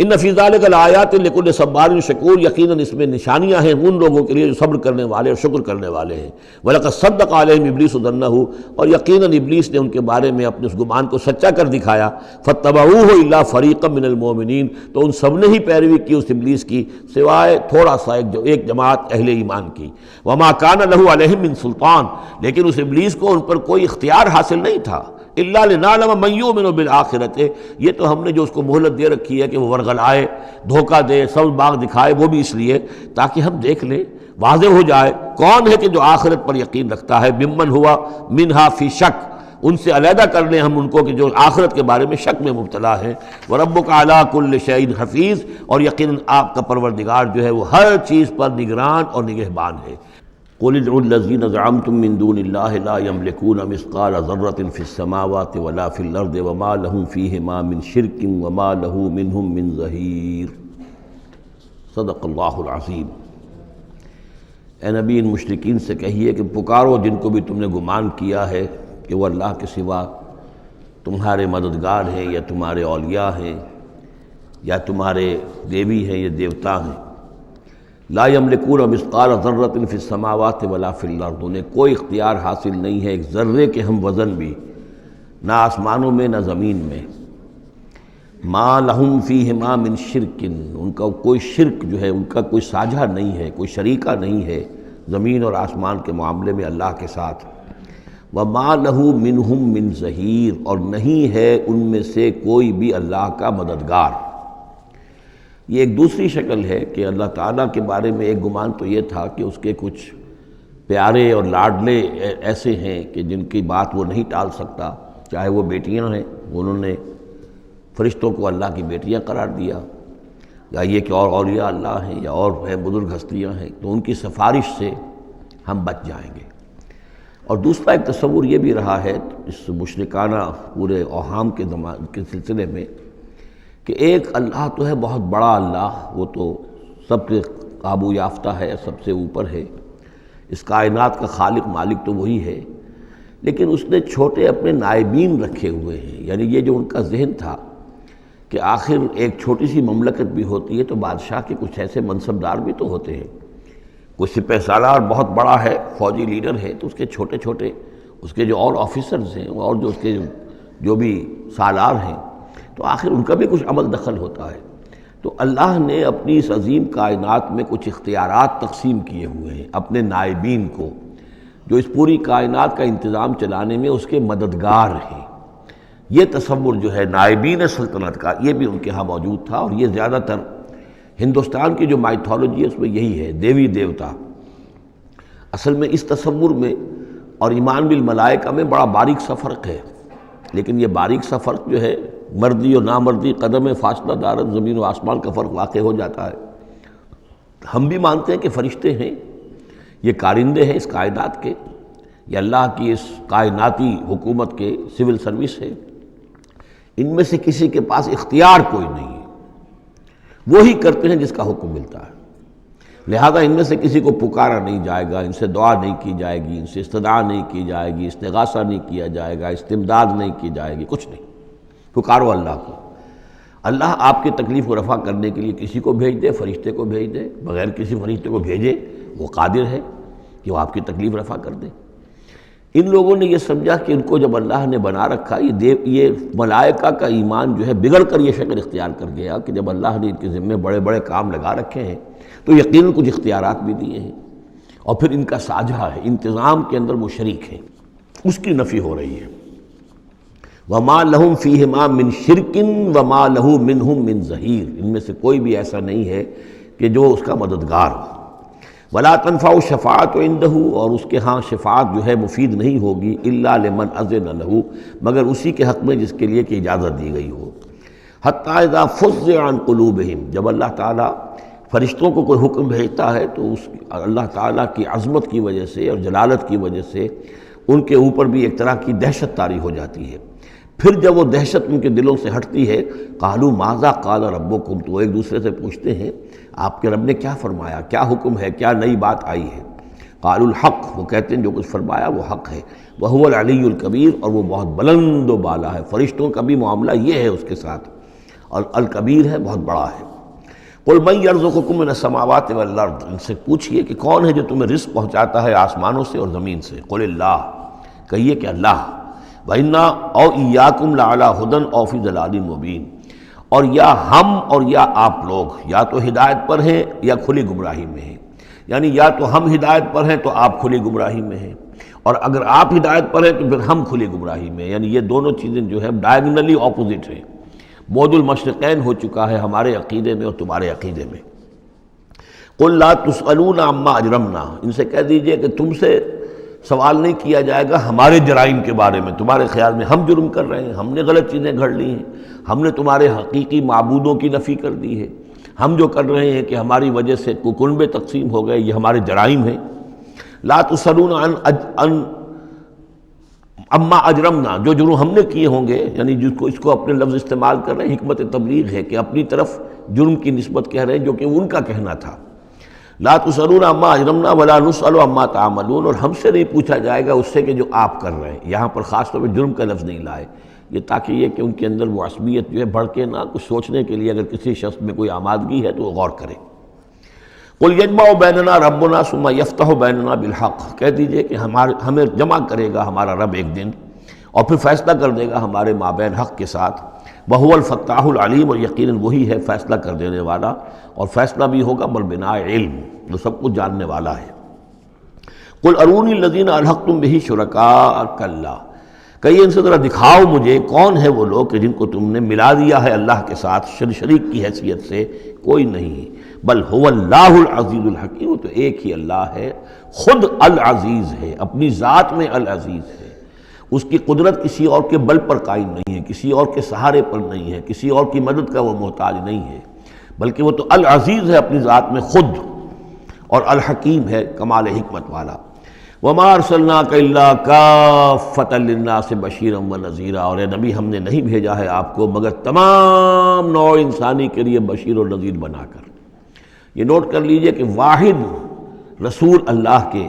ان فی ذلک لآیات لکل صبار شکور، یقیناً اس میں نشانیاں ہیں ان لوگوں کے لیے جو صبر کرنے والے اور شکر کرنے والے ہیں۔ وَلَقَدْ صَدَّقَ عَلَيْهِمْ إِبْلِيسُ ظَنَّهُ، اور یقیناً ابلیس نے ان کے بارے میں اپنے اس گمان کو سچا کر دکھایا۔ فَاتَّبَعُوهُ إِلَّا فَرِيقًا مِّنَ الْمُؤْمِنِينَ، تو ان سب نے ہی پیروی کی اس ابلیس کی سوائے تھوڑا سا ایک جماعت اہل ایمان کی۔ وَمَا كَانَ لَهُ عَلَيْهِمْ مِّن سُلطان، لیکن اس ابلیس کو ان پر کوئی اختیار حاصل نہیں تھا۔ الا لنعلم من یؤمن بالآخرۃ، یہ تو ہم نے جو اس کو مہلت دے رکھی ہے کہ وہ ورغلائے، دھوکہ دے، سبز باغ دکھائے، وہ بھی اس لیے تاکہ ہم دیکھ لیں، واضح ہو جائے کون ہے کہ جو آخرت پر یقین رکھتا ہے، ممن ہوا منہا فی شک، ان سے علیحدہ کر لیں ہم ان کو کہ جو آخرت کے بارے میں شک میں مبتلا ہے۔ وَرَبُّكَ عَلَىٰ كُلِّ شَيْءٍ حَفِيظٌ، اور یقیناً آپ کا پروردگار جو ہے وہ ہر چیز پر نگران اور نگہبان ہے۔ قُلِ ادْعُوا الَّذِينَ زَعَمْتُم مِّن دُونِ اللَّهِ لَا يَمْلِكُونَ مِثْقَالَ ذَرَّةٍ فِي السَّمَاوَاتِ وَلَا فِي الْأَرْضِ وَمَا لَهُمْ فِيهِمَا مِنْ شِرْكٍ وَمَا لَهُ مِنْهُمْ مِنْ ظَهِيرٍ۔ صدق اللہ العظیم۔ اے نبی، ان مشرکین سے کہیے کہ پکارو جن کو بھی تم نے گمان کیا ہے کہ وہ اللہ کے سوا تمہارے مددگار ہیں یا تمہارے اولیاء ہیں یا تمہارے دیوی ہیں یا دیوتا ہیں۔ لا یملکون مثقال ذرۃ فی السماوات ولا فی الارض، انہیں کوئی اختیار حاصل نہیں ہے ایک ذرے کے ہم وزن بھی، نہ آسمانوں میں نہ زمین میں۔ ما لہم فیہما من شرک، ان کا کوئی شرک جو ہے، ان کا کوئی ساجھا نہیں ہے، کوئی شریکہ نہیں ہے زمین اور آسمان کے معاملے میں اللہ کے ساتھ۔ وما لہ منہم من ظہیر، اور نہیں ہے ان میں سے کوئی بھی اللہ کا مددگار۔ یہ ایک دوسری شکل ہے کہ اللہ تعالیٰ کے بارے میں ایک گمان تو یہ تھا کہ اس کے کچھ پیارے اور لاڈلے ایسے ہیں کہ جن کی بات وہ نہیں ٹال سکتا، چاہے وہ بیٹیاں ہیں، انہوں نے فرشتوں کو اللہ کی بیٹیاں قرار دیا، یا یہ کہ اور اولیاء اللہ ہیں یا اور ہیں بزرگ ہستیاں ہیں، تو ان کی سفارش سے ہم بچ جائیں گے۔ اور دوسرا ایک تصور یہ بھی رہا ہے اس مشرکانہ پورے اوہام کے سلسلے میں کہ ایک اللہ تو ہے بہت بڑا اللہ، وہ تو سب کے قابو یافتہ ہے، سب سے اوپر ہے، اس کائنات کا خالق مالک تو وہی ہے، لیکن اس نے چھوٹے اپنے نائبین رکھے ہوئے ہیں۔ یعنی یہ جو ان کا ذہن تھا کہ آخر ایک چھوٹی سی مملکت بھی ہوتی ہے تو بادشاہ کے کچھ ایسے منصبدار بھی تو ہوتے ہیں، کوئی سپہ سالار بہت بڑا ہے، فوجی لیڈر ہے، تو اس کے چھوٹے چھوٹے اس کے جو اور آفیسرز ہیں اور جو اس کے جو بھی سالار ہیں، تو آخر ان کا بھی کچھ عمل دخل ہوتا ہے۔ تو اللہ نے اپنی اس عظیم کائنات میں کچھ اختیارات تقسیم کیے ہوئے ہیں اپنے نائبین کو، جو اس پوری کائنات کا انتظام چلانے میں اس کے مددگار ہیں۔ یہ تصور جو ہے نائبین سلطنت کا، یہ بھی ان کے ہاں موجود تھا، اور یہ زیادہ تر ہندوستان کی جو مائتھولوجی ہے اس میں یہی ہے، دیوی دیوتا۔ اصل میں اس تصور میں اور ایمان بالملائکہ میں بڑا باریک سا فرق ہے، لیکن یہ باریک سا فرق جو ہے مردی اور نامردی، قدم فاصلہ دارت زمین و آسمان کا فرق واقع ہو جاتا ہے۔ ہم بھی مانتے ہیں کہ فرشتے ہیں، یہ کارندے ہیں اس کائنات کے، یہ اللہ کی اس کائناتی حکومت کے سول سروس ہے، ان میں سے کسی کے پاس اختیار کوئی نہیں ہے، وہی کرتے ہیں جس کا حکم ملتا ہے، لہذا ان میں سے کسی کو پکارا نہیں جائے گا، ان سے دعا نہیں کی جائے گی، ان سے استدعا نہیں کی جائے گی، استغاثہ نہیں کیا جائے گا، استمداد نہیں کی جائے گی، کچھ نہیں۔ پکارو اللہ کو، اللہ آپ کی تکلیف کو رفع کرنے کے لیے کسی کو بھیج دے، فرشتے کو بھیج دے، بغیر کسی فرشتے کو بھیجے وہ قادر ہے کہ وہ آپ کی تکلیف رفع کر دے۔ ان لوگوں نے یہ سمجھا کہ ان کو جب اللہ نے بنا رکھا، یہ ملائکہ کا ایمان جو ہے بگڑ کر یہ شکل اختیار کر گیا کہ جب اللہ نے ان کے ذمے بڑے بڑے کام لگا رکھے ہیں تو یقیناً کچھ اختیارات بھی دیے ہیں، اور پھر ان کا ساجھا ہے، انتظام کے اندر وہ شریک ہیں، اس کی نفی ہو رہی ہے۔ وَمَا لَهُمْ فِيهِمَا مِنْ شِرْكٍ وَمَا لَهُ مِنْهُمْ مِنْ ظَهِيرٍ، ان میں سے کوئی بھی ایسا نہیں ہے کہ جو اس کا مددگار ہو۔ وَلَا تَنْفَعُ الشَّفَاعَةُ عِنْدَهُ، اور اس کے ہاں شفاعت جو ہے مفید نہیں ہوگی، إِلَّا لِمَنْ أَذِنَ لَهُ، مگر اسی کے حق میں جس کے لیے کہ اجازت دی گئی ہو۔ حَتَّى إِذَا فُزِّعَ عَنْ قُلُوبِهِمْ، جب اللہ تعالیٰ فرشتوں کو کوئی حکم بھیجتا ہے تو اس اللہ تعالیٰ کی عظمت کی وجہ سے اور جلالت کی وجہ سے ان کے اوپر بھی ایک طرح کی دہشت طاری ہو جاتی ہے، پھر جب وہ دہشت ان کے دلوں سے ہٹتی ہے، قالوا ماذا قال ربکم، تو ایک دوسرے سے پوچھتے ہیں آپ کے رب نے کیا فرمایا، کیا حکم ہے، کیا نئی بات آئی ہے۔ قالوا الحق، وہ کہتے ہیں جو کچھ فرمایا وہ حق ہے، وہو العلی الکبیر، اور وہ بہت بلند و بالا ہے، فرشتوں کا بھی معاملہ یہ ہے اس کے ساتھ، اور الکبیر ہے، بہت بڑا ہے۔ قل من یرزقکم من السماوات والارض، ان سے پوچھئے کہ کون ہے جو تمہیں رزق پہنچاتا ہے آسمانوں سے اور زمین سے۔ قل اللہ، کہیے کہ اللہ۔ وَإِنَّا أَوْ إِيَّاكُمْ لَعَلَىٰ هُدًى أَوْ فِي ضَلَالٍ مُّبِينٍ، اور یا ہم اور یا آپ لوگ یا تو ہدایت پر ہیں یا کھلی گمراہی میں ہیں، یعنی یا تو ہم ہدایت پر ہیں تو آپ کھلی گمراہی میں ہیں، اور اگر آپ ہدایت پر ہیں تو پھر ہم کھلی گمراہی میں ہیں، یعنی یہ دونوں چیزیں جو ہے ڈائیگنلی اپوزٹ ہیں۔ بعد المشرقین ہو چکا ہے ہمارے عقیدے میں اور تمہارے عقیدے میں۔ قل لا تسألون عما اجرمنا، ان سے کہہ دیجئے کہ تم سے سوال نہیں کیا جائے گا ہمارے جرائم کے بارے میں، تمہارے خیال میں ہم جرم کر رہے ہیں، ہم نے غلط چیزیں گھڑ لی ہیں، ہم نے تمہارے حقیقی معبودوں کی نفی کر دی ہے، ہم جو کر رہے ہیں کہ ہماری وجہ سے کنبے تقسیم ہو گئے، یہ ہمارے جرائم ہیں۔ لا تسألون عن اما اجرمنا، جو جرم ہم نے کیے ہوں گے، یعنی جس کو اس کو اپنے لفظ استعمال کر رہے ہیں، حکمت تبلیغ ہے کہ اپنی طرف جرم کی نسبت کہہ رہے ہیں جو کہ ان کا کہنا تھا۔ لا تسألون عما اجرمنا ولا نسأل عما تعملون، اور ہم سے نہیں پوچھا جائے گا اس سے کہ جو آپ کر رہے ہیں۔ یہاں پر خاص طور پہ جرم کا لفظ نہیں لائے، یہ تاکہ یہ کہ ان کے اندر وہ عصبیت جو ہے بڑھ کے نہ، کچھ سوچنے کے لیے اگر کسی شخص میں کوئی آمادگی ہے تو وہ غور کرے۔ قل یجمع بیننا ربنا ثم یفتح بیننا بالحق، کہہ دیجئے کہ ہمیں جمع کرے گا ہمارا رب ایک دن اور پھر فیصلہ کر دے گا ہمارے مابین حق کے ساتھ۔ وہو الفتاح العلیم، اور یقیناً وہی ہے فیصلہ کر دینے والا، اور فیصلہ بھی ہوگا بالبناء علم، جو سب کچھ جاننے والا ہے۔ قل ارونی الذین الحقتم بہ شرکاء کلا، کہیے ان سے ذرا دکھاؤ مجھے کون ہے وہ لوگ کہ جن کو تم نے ملا دیا ہے اللہ کے ساتھ شریک کی حیثیت سے، کوئی نہیں۔ بل هو اللہ العزیز الحکیم، وہ تو ایک ہی اللہ ہے، خود العزیز ہے، اپنی ذات میں العزیز ہے، اس کی قدرت کسی اور کے بل پر قائم نہیں ہے، کسی اور کے سہارے پر نہیں ہے، کسی اور کی مدد کا وہ محتاج نہیں ہے، بلکہ وہ تو العزیز ہے اپنی ذات میں خود، اور الحکیم ہے کمال حکمت والا۔ وما ارسلناک الا کافۃ للناس بشیرا ونذیرا، اور اے نبی ہم نے نہیں بھیجا ہے آپ کو مگر تمام نوع انسانی کے لیے بشیر و نذیر بنا کر۔ یہ نوٹ کر لیجئے کہ واحد رسول اللہ کے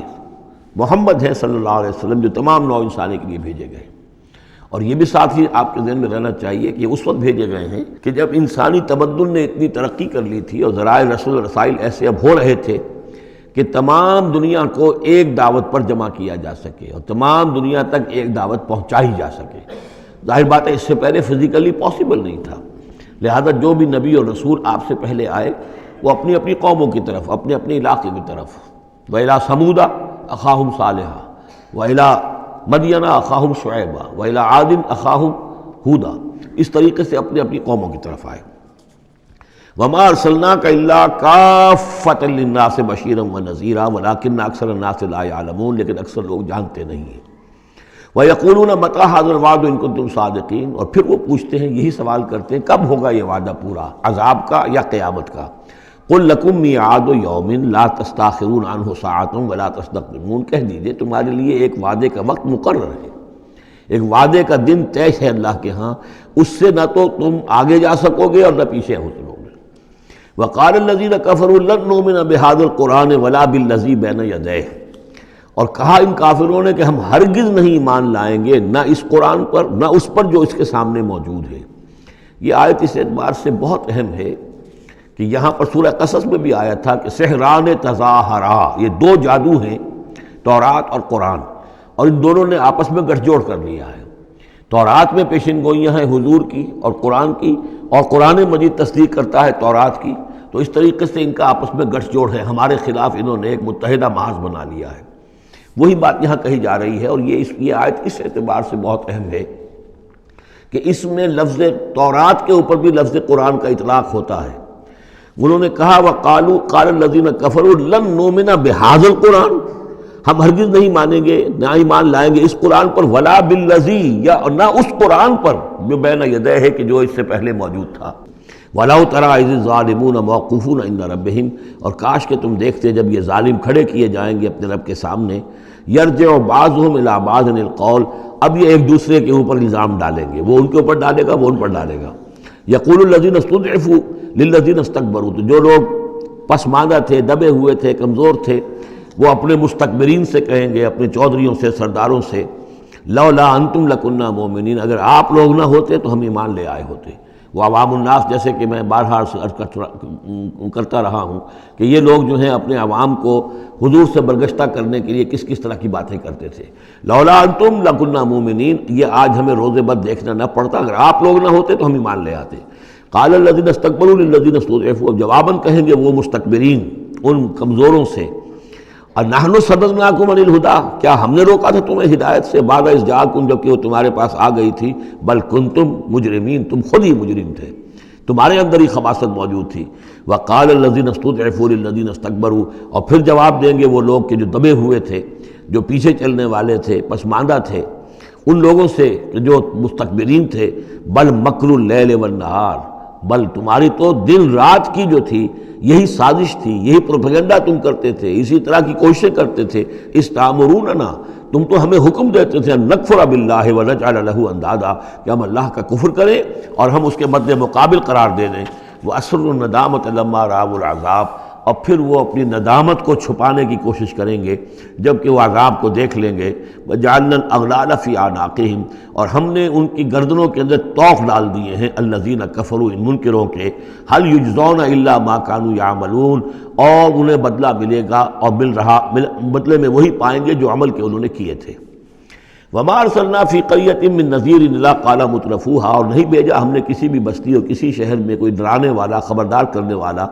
محمد ہے صلی اللہ علیہ وسلم جو تمام نوع انسانی کے لیے بھیجے گئے، اور یہ بھی ساتھ ہی آپ کے ذہن میں رہنا چاہیے کہ اس وقت بھیجے گئے ہیں کہ جب انسانی تمدن نے اتنی ترقی کر لی تھی اور ذرائع رسول رسائل ایسے اب ہو رہے تھے کہ تمام دنیا کو ایک دعوت پر جمع کیا جا سکے اور تمام دنیا تک ایک دعوت پہنچائی جا سکے۔ ظاہر بات ہے اس سے پہلے فزیکلی پاسبل نہیں تھا، لہذا جو بھی نبی اور رسول آپ سے پہلے آئے وہ اپنی اپنی قوموں کی طرف، اپنے اپنے علاقے کی طرف، وَإِلَىٰ ثَمُودَ أَخَاهُمْ صَالِحًا وَإِلَىٰ مَدْيَنَ أَخَاهُمْ شُعَيْبًا وَإِلَىٰ عَادٍ أَخَاهُمْ هُودًا، اس طریقے سے اپنے اپنی قوموں کی طرف آئے۔ وَمَا أَرْسَلْنَاكَ إِلَّا كَافَّةً لِلنَّاسِ بَشِيرًا وَنَذِيرًا وَلَٰكِنَّ أَكْثَرَ النَّاسِ لَا يَعْلَمُونَ، لیکن اکثر لوگ جانتے نہیں ہیں۔ وَيَقُولُونَ مَتَىٰ هَٰذَا الْوَعْدُ إِن كُنتُمْ صَادِقِينَ، اور پھر وہ پوچھتے ہیں، یہی سوال کرتے ہیں کب ہوگا یہ وعدہ پورا، عذاب کا یا قیامت کا۔ قُل لَكُم مِّيعَادُ يَوْمٍ لَا تَسْتَأْخِرُونَ عَنْهُ سَاعَةٌ وَلَا تَسْتَقْدِمُونَ، کہہ دیجئے تمہارے لیے ایک وعدے کا وقت مقرر ہے، ایک وعدے کا دن طے ہے اللہ کے ہاں، اس سے نہ تو تم آگے جا سکو گے اور نہ پیچھے ہو سکو گے۔ وَقَالَ الَّذِينَ كَفَرُوا لَن نُّؤْمِنَ بِهَٰذَا الْقُرْآنِ وَلَا بِالَّذِي بَيْنَ يَدَيْهِ، اور کہا ان کافروں نے کہ ہم ہرگز نہیں ایمان لائیں گے نہ اس قرآن پر نہ اس پر جو اس کے سامنے موجود ہے۔ یہ آیت اس اعتبار سے بہت اہم ہے کہ یہاں پر سورہ قصص میں بھی آیا تھا کہ سحران تظاہرا، یہ دو جادو ہیں، تورات اور قرآن، اور ان دونوں نے آپس میں گٹھ جوڑ کر لیا ہے۔ تورات میں پیشن گوئیاں ہیں حضور کی اور قرآن کی، اور قرآن مجید تصدیق کرتا ہے تورات کی، تو اس طریقے سے ان کا آپس میں گٹھ جوڑ ہے، ہمارے خلاف انہوں نے ایک متحدہ محاذ بنا لیا ہے۔ وہی بات یہاں کہی جا رہی ہے، اور یہ آیت اس اعتبار سے بہت اہم ہے کہ اس میں لفظ تورات کے اوپر بھی لفظ قرآن کا اطلاق ہوتا ہے۔ انہوں نے کہا وَقَالُوا قَالَ الَّذِينَ كَفَرُوا لَن نُّؤْمِنَ بِهَٰذَا الْقُرْآنِ، ہم ہرگز نہیں مانیں گے نہ ایمان لائیں گے اس قرآن پر، ولا بالذی، یا نہ اس قرآن پر جو بین یدیہ ہے کہ جو اس سے پہلے موجود تھا، وَلَوْ تَرَىٰ إِذِ الظَّالِمُونَ مَوْقُوفُونَ عِندَ رَبِّهِمْ، اور کاش کہ تم دیکھتے جب یہ ظالم کھڑے کیے جائیں گے اپنے رب کے سامنے، يَرْجِعُ بَعْضُهُمْ إِلَىٰ بَعْضٍ الْقَوْلَ، اب یہ ایک دوسرے کے اوپر الزام ڈالیں گے، وہ ان کے اوپر ڈالے گا، وہ ان پر ڈالے گا۔ يَقُولُ الَّذِينَ اسْتُضْعِفُوا لِلَّذِينَ اسْتَكْبَرُوا، تو جو لوگ پسماندہ تھے، دبے ہوئے تھے، کمزور تھے، وہ اپنے مستکبرین سے کہیں گے، اپنے چودھریوں سے، سرداروں سے، لولا انتم لکنا مومنین، اگر آپ لوگ نہ ہوتے تو ہم ایمان لے آئے ہوتے۔ وہ عوام الناس، جیسے کہ میں بارہا کرتا رہا ہوں کہ یہ لوگ جو ہیں اپنے عوام کو حضور سے برگشتہ کرنے کے لیے کس کس طرح کی باتیں کرتے تھے۔ لولا انتم لکنا مومنین، یہ آج ہمیں روز بد دیکھنا نہ پڑتا، اگر آپ لوگ نہ ہوتے تو ہم ایمان لے آتے۔ قال الذین استکبروا للذین استضعفوا، اب جواباً کہیں گے وہ مستکبرین ان کمزوروں سے، نحن صددناکم عن الہدی، کیا ہم نے روکا تھا تمہیں ہدایت سے، بعد اذ جاءکم، جبکہ وہ تمہارے پاس آ گئی تھی، بل کنتم مجرمین، تم خود ہی مجرم تھے، تمہارے اندر ہی خباثت موجود تھی۔ وقال الذین استضعفوا للذین استکبروا، اور پھر جواب دیں گے وہ لوگ کہ جو دبے ہوئے تھے، جو پیچھے چلنے والے تھے، پسماندہ تھے، ان لوگوں سے جو مستکبرین تھے، بل مکر اللیل والنہار، بل تمہاری تو دن رات کی جو تھی یہی سازش تھی، یہی پروپیگنڈا تم کرتے تھے، اسی طرح کی کوششیں کرتے تھے۔ استامروننا، تم تو ہمیں حکم دیتے تھے، ان نکفر باللہ ونجعل لہ اندادا، کہ ہم اللہ کا کفر کریں اور ہم اس کے مد مقابل قرار دے دیں۔ واسروا الندامۃ لما رأوا العذاب، اور پھر وہ اپنی ندامت کو چھپانے کی کوشش کریں گے جب کہ وہ عذاب کو دیکھ لیں گے۔ وجعلنا الاغلال فی اعناقہم، اور ہم نے ان کی گردنوں کے اندر طوق ڈال دیے ہیں، الذین کفروا، ان منکروں کے، هل یجزون الا ما كانوا یعملون، اور انہیں بدلہ ملے گا اور بدلے میں وہی پائیں گے جو عمل کے انہوں نے کیے تھے۔ وما ارسلنا فی قریۃ من نذیر الا قال مترفوها، اور نہیں بھیجا ہم نے کسی بھی بستی اور کسی شہر میں کوئی ڈرانے والا، خبردار کرنے والا،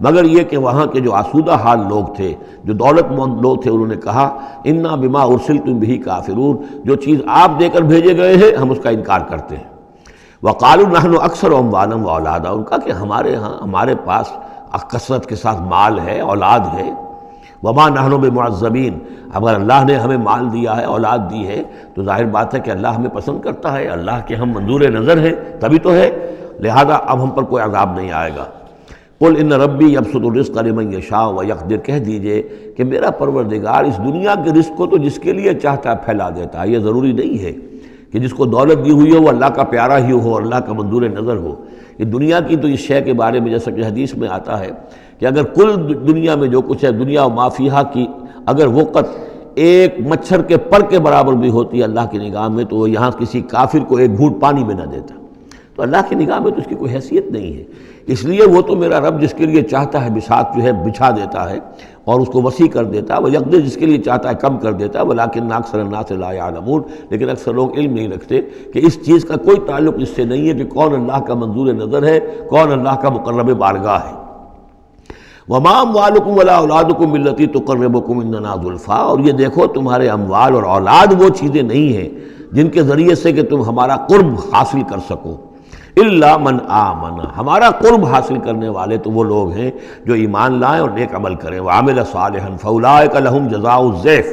مگر یہ کہ وہاں کے جو آسودہ حال لوگ تھے، جو دولت مند لوگ تھے، انہوں نے کہا انا بما ارسلتم به کافرون، جو چیز آپ دے کر بھیجے گئے ہیں ہم اس کا انکار کرتے ہیں۔ وقالوا نحن اکثر اموالا واولادا، ان کا کہ ہمارے پاس کثرت کے ساتھ مال ہے، اولاد ہے۔ وما نحن بمعذبین، اگر اللہ نے ہمیں مال دیا ہے، اولاد دی ہے، تو ظاہر بات ہے کہ اللہ ہمیں پسند کرتا ہے، اللہ کے ہم منظور نظر ہیں، تبھی تو ہے، لہذا اب ہم پر کوئی عذاب نہیں آئے گا۔ قل ان ربی یبسط الرزق لمن یشاء ویقدر، کہہ دیجئے کہ میرا پروردگار اس دنیا کے رزق کو تو جس کے لیے چاہتا ہے پھیلا دیتا ہے، یہ ضروری نہیں ہے کہ جس کو دولت دی ہوئی ہو وہ اللہ کا پیارا ہی ہو، اللہ کا منظور نظر ہو۔ یہ دنیا کی تو اس شے کے بارے میں جیسا کہ حدیث میں آتا ہے کہ اگر کل دنیا میں جو کچھ ہے، دنیا و ما فیہا کی اگر وقت ایک مچھر کے پر کے برابر بھی ہوتی ہے اللہ کی نگاہ میں، تو وہ یہاں کسی کافر کو ایک گھونٹ پانی میں نہ دیتا، تو اللہ کی نگاہ میں تو اس کی کوئی حیثیت نہیں ہے۔ اس لیے وہ تو میرا رب جس کے لیے چاہتا ہے بساط جو ہے بچھا دیتا ہے اور اس کو وسیع کر دیتا ہے، وہ یقدر جس کے لیے چاہتا ہے کم کر دیتا ہے، ولیکن اکثر الناس لا یعلمون، لیکن اکثر لوگ علم نہیں رکھتے کہ اس چیز کا کوئی تعلق اس سے نہیں ہے کہ کون اللہ کا منظور نظر ہے، کون اللہ کا مقرب بارگاہ ہے۔ وما اموالکم ولا اولادکم بالتی تقربکم عندنا زلفیٰ، اور یہ دیکھو تمہارے اموال اور اولاد وہ چیزیں نہیں ہیں جن کے ذریعے سے کہ تم ہمارا قرب حاصل کر سکو، الا من آمن، ہمارا قرب حاصل کرنے والے تو وہ لوگ ہیں جو ایمان لائیں اور نیک عمل کریں، وعمل صالحا فاولئک لہم جزاء الضعف،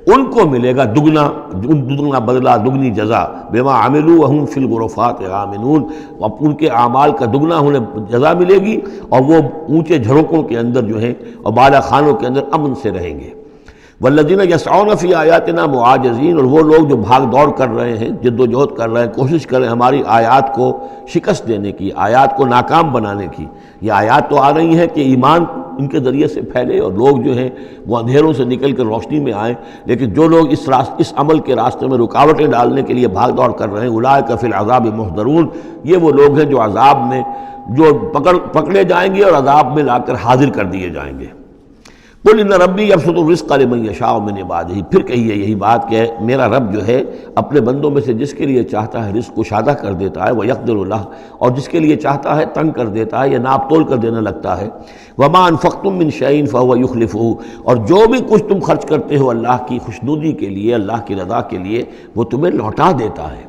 ان کو ملے گا دگنا بدلہ، دگنی جزا، بما عملوا وہم فی الغرفات آمنون، ان کے اعمال کا دگنا انہیں جزا ملے گی اور وہ اونچے جھروکوں کے اندر جو ہیں اور بالا خانوں کے اندر امن سے رہیں گے۔ والذین یسعون فی آیاتنا معاجزین، اور وہ لوگ جو بھاگ دوڑ کر رہے ہیں، جد و جہد کر رہے ہیں، کوشش کر رہے ہیں ہماری آیات کو شکست دینے کی، آیات کو ناکام بنانے کی۔ یہ آیات تو آ رہی ہیں کہ ایمان ان کے ذریعے سے پھیلے اور لوگ جو ہیں وہ اندھیروں سے نکل کر روشنی میں آئیں، لیکن جو لوگ اس عمل کے راستے میں رکاوٹیں ڈالنے کے لیے بھاگ دوڑ کر رہے ہیں، اولئک فی العذاب محضرون، یہ وہ لوگ ہیں جو عذاب میں جو پکڑے جائیں گے اور عذاب میں لا کر حاضر کر دیے جائیں گے۔ قل ان ربی یبسط الرزق لمن یشاء من عبادہ، پھر کہیے یہی بات کہ میرا رب جو ہے اپنے بندوں میں سے جس کے لیے چاہتا ہے رزق کشادہ کر دیتا ہے، ویقدر لہ، اور جس کے لیے چاہتا ہے تنگ کر دیتا ہے یا ناپ تول کر دینے لگتا ہے۔ وما انفقتم من شیء فهو یخلفہ، اور جو بھی کچھ تم خرچ کرتے ہو اللہ کی خوشنودی کے لیے، اللہ کی رضا کے لیے، وہ تمہیں لوٹا دیتا ہے۔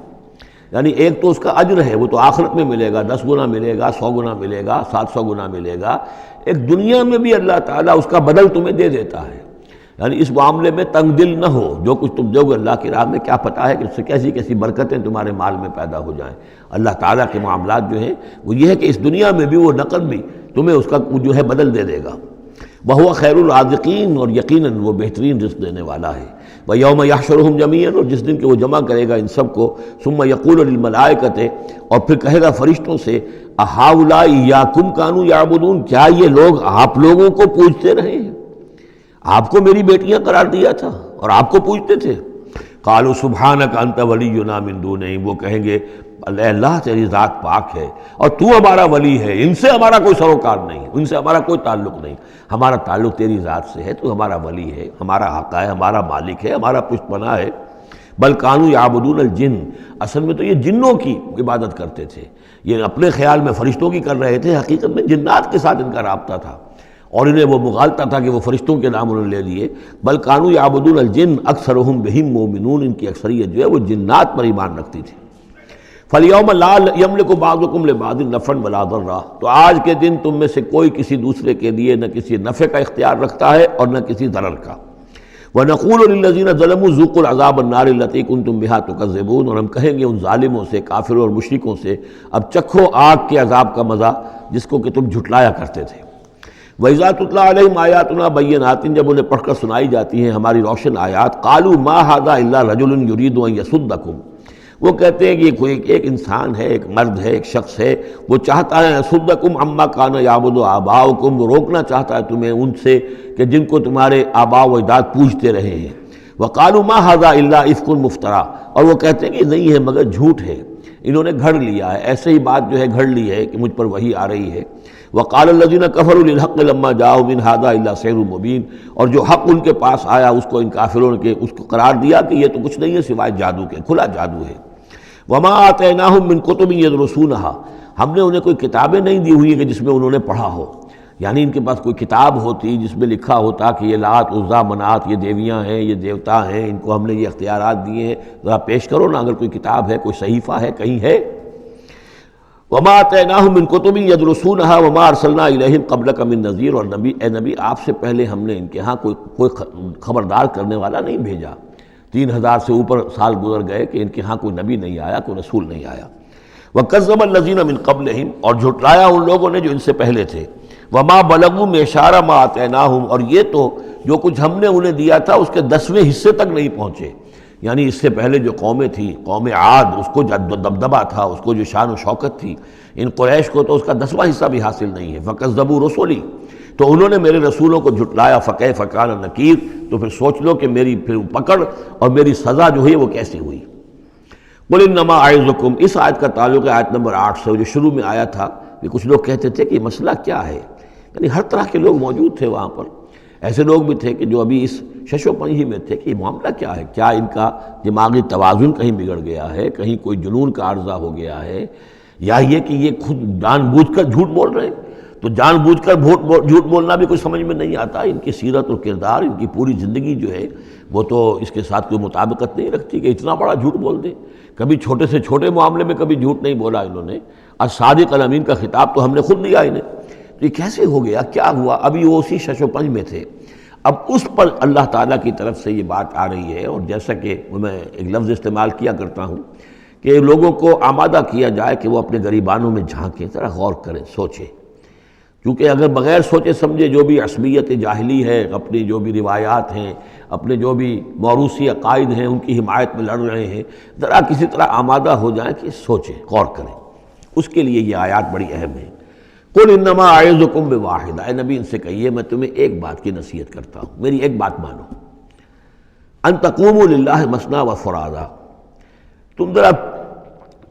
یعنی ایک تو اس کا اجر ہے، وہ تو آخرت میں ملے گا، 10 گنا ملے گا، 100 گنا ملے گا، 700 گنا ملے گا، ایک دنیا میں بھی اللہ تعالیٰ اس کا بدل تمہیں دے دیتا ہے۔ یعنی اس معاملے میں تنگ دل نہ ہو، جو کچھ تم دو گے اللہ کی راہ میں کیا پتہ ہے کہ اس سے کیسی کیسی برکتیں تمہارے مال میں پیدا ہو جائیں۔ اللہ تعالیٰ کے معاملات جو ہیں وہ یہ ہے کہ اس دنیا میں بھی وہ نقد بھی تمہیں اس کا جو ہے بدل دے دے گا۔ وَهُوَ خَيْرُ الرَّازِقِينَ، اور یقیناً وہ بہترین رزق دینے والا ہے۔ وَيَوْمَ يَحْشُرُهُمْ جَمِيعًا، اور جس دن کہ وہ جمع کرے گا ان سب کو، ثُمَّ يَقُولُ لِلْمَلَائِكَةِ، اور پھر کہے گا فرشتوں سے، أَهَٰؤُلَاءِ إِيَّاكُمْ كَانُوا يَعْبُدُونَ، کیا یہ لوگ آپ لوگوں کو پوجتے رہے ہیں؟ آپ کو میری بیٹیاں قرار دیا تھا اور آپ کو پوجتے تھے۔ قالوا سبحانک انت ولینا من دونہم، وہ کہیں گے اللہ تیری ذات پاک ہے اور تو ہمارا ولی ہے، ان سے ہمارا کوئی سروکار نہیں، ان سے ہمارا کوئی تعلق نہیں، ہمارا تعلق تیری ذات سے ہے، تو ہمارا ولی ہے، ہمارا آقا ہے، ہمارا مالک ہے، ہمارا پشت پناہ ہے۔ بل کانوا یعبدون الجن، اصل میں تو یہ جنوں کی عبادت کرتے تھے، یہ اپنے خیال میں فرشتوں کی کر رہے تھے، حقیقت میں جنات کے ساتھ ان کا رابطہ تھا، اور انہیں وہ مغالطہ تھا کہ وہ فرشتوں کے نام انہوں نے لے لیے۔ بل کانوا یعبدون الجن اکثرهم بهم مؤمنون، ان کی اکثریت جو ہے وہ جنات پر ایمان رکھتی تھی۔ فَالْيَوْمَ لَا يَمْلِكُ بَعْضُكُمْ لِبَعْضٍ نَفْعًا وَلَا ضَرًّا، تو آج کے دن تم میں سے کوئی کسی دوسرے کے لیے نہ کسی نفع کا اختیار رکھتا ہے اور نہ کسی ضرر کا۔ وَنَقُولُ لِلَّذِينَ ظَلَمُوا ذُوقُوا الْعَذَابَ النَّارِ الَّتِي كُنتُم بِهَا تُكَذِّبُونَ، اور ہم کہیں گے ان ظالموں سے، کافروں اور مشرکوں سے، اب چکھو آگ کے عذاب کا مزہ جس کو کہ تم جھٹلایا کرتے تھے۔ وَإِذَا تُتْلَىٰ عَلَيْهِمْ آيَاتُنَا بَيِّنَاتٍ، جب انہیں پڑھ کر سنائی جاتی ہیں ہماری روشن آیات، قَالُوا مَا هَٰذَا إِلَّا رَجُلٌ يُرِيدُ أَن يَصُدَّكُمْ، وہ کہتے ہیں کہ یہ کوئی ایک انسان ہے، ایک مرد ہے، ایک شخص ہے، وہ چاہتا ہے يَصُدَّكُمْ عَمَّا كَانَ يَعْبُدُ آبَاؤُكُمْ، وہ روکنا چاہتا ہے تمہیں ان سے کہ جن کو تمہارے آباء و اجداد پوجتے رہے ہیں۔ وَقَالُوا مَا هَٰذَا إِلَّا إِفْكٌ مُفْتَرًى، اور وہ کہتے ہیں کہ نہیں ہے مگر جھوٹ ہے، انہوں نے گھڑ لیا ہے، ایسے ہی بات جو ہے گھڑ لی ہے کہ مجھ پر وحی آ رہی ہے۔ وَقَالَ الَّذِينَ كَفَرُوا لِلْحَقِّ لَمَّا جَاءَهُمْ إِنْ هَٰذَا إِلَّا سِحْرٌ مُّبِينٌ، اور جو حق ان کے پاس آیا اس کو ان کافروں نے اس کو قرار دیا کہ یہ تو کچھ نہیں ہے سوائے جادو کے، کھلا جادو ہے۔ وَمَا آتَيْنَاهُم مِّن كُتُبٍ يَدْرُسُونَهَا، ہم نے انہیں کوئی کتابیں نہیں دی ہوئی کہ جس میں انہوں نے پڑھا ہو، یعنی ان کے پاس کوئی کتاب ہوتی جس میں لکھا ہوتا کہ یہ لات عزا منات یہ دیویاں ہیں، یہ دیوتا ہیں، ان کو ہم نے یہ اختیارات دیے ہیں، ذرا پیش کرو نا، اگر کوئی کتاب ہے، کوئی صحیفہ ہے، کہیں ہے۔ وَمَا آتَيْنَاهُم مِّن كُتُبٍ يَدْرُسُونَهَا وَمَا أَرْسَلْنَا إِلَيْهِمْ قَبْلَكَ مِن نَذِيرٍ، اور نبی اے نبی آپ سے پہلے ہم نے ان کے ہاں کوئی خبردار کرنے والا نہیں بھیجا۔ 3000 سے اوپر سال گزر گئے کہ ان کے ہاں کوئی نبی نہیں آیا، کوئی رسول نہیں آیا۔ وَكَذَّبَ الَّذِينَ مِن قَبْلِهِمْ، اور جھٹلایا ان لوگوں نے جو ان سے پہلے تھے۔ وَمَا بَلَغُوا مِعْشَارَ مَا آتَيْنَاهُمْ، اور یہ تو جو کچھ ہم نے انہیں دیا تھا اس کے 10ویں حصے تک نہیں پہنچے، یعنی اس سے پہلے جو قومیں تھیں، قوم عاد، اس کو جو دبدبہ تھا، اس کو جو شان و شوکت تھی، ان قریش کو تو اس کا 10واں حصہ بھی حاصل نہیں ہے۔ فَكَذَّبُوا رُسُلِي، تو انہوں نے میرے رسولوں کو جھٹلایا، فَكَيْفَ كَانَ نَكِيرٌ، تو پھر سوچ لو کہ میری پھر پکڑ اور میری سزا جو ہے وہ کیسی ہوئی۔ قُلْ إِنَّمَا أَعِظُكُمْ، اس آیت کا تعلق ہے آیت نمبر 8 سے، جو شروع میں آیا تھا کہ کچھ لوگ کہتے تھے کہ یہ مسئلہ کیا ہے، یعنی ہر طرح کے لوگ موجود تھے وہاں پر، ایسے لوگ بھی تھے کہ جو ابھی اس شش و پنج ہی میں تھے کہ یہ معاملہ کیا ہے، کیا ان کا دماغی توازن کہیں بگڑ گیا ہے، کہیں کوئی جنون کا عارضہ ہو گیا ہے، یا یہ کہ یہ خود جان بوجھ کر جھوٹ بول رہے ہیں۔ تو جان بوجھ کر جھوٹ بولنا بھی کچھ سمجھ میں نہیں آتا، ان کی سیرت اور کردار، ان کی پوری زندگی جو ہے وہ تو اس کے ساتھ کوئی مطابقت نہیں رکھتی کہ اتنا بڑا جھوٹ بول دیں۔ کبھی چھوٹے سے چھوٹے معاملے میں کبھی جھوٹ نہیں بولا انہوں نے، الصادق الامین کا خطاب تو ہم نے خود دیا انہیں، تو یہ کیسے ہو گیا، کیا ہوا؟ ابھی وہ اسی شش و پنج میں تھے۔ اب اس پر اللہ تعالیٰ کی طرف سے یہ بات آ رہی ہے، اور جیسا کہ میں ایک لفظ استعمال کیا کرتا ہوں کہ لوگوں کو آمادہ کیا جائے کہ وہ اپنے گریبانوں میں جھانکیں، ذرا غور کریں، سوچیں، کیونکہ اگر بغیر سوچے سمجھے جو بھی عصبیت جاہلی ہے، اپنی جو بھی روایات ہیں، اپنے جو بھی موروثی عقائد ہیں، ان کی حمایت میں لڑ رہے ہیں، ذرا کسی طرح آمادہ ہو جائیں کہ سوچیں، غور کریں، اس کے لیے یہ آیات بڑی اہم ہیں۔ قُلْ إِنَّمَا أَعِظُكُمْ بِوَاحِدَةٍ، اے نبی ان سے کہیے میں تمہیں ایک بات کی نصیحت کرتا ہوں، میری ایک بات مانو، أَن تَقُومُوا لِلَّهِ مَثْنَىٰ وَفُرَادَىٰ، تم ذرا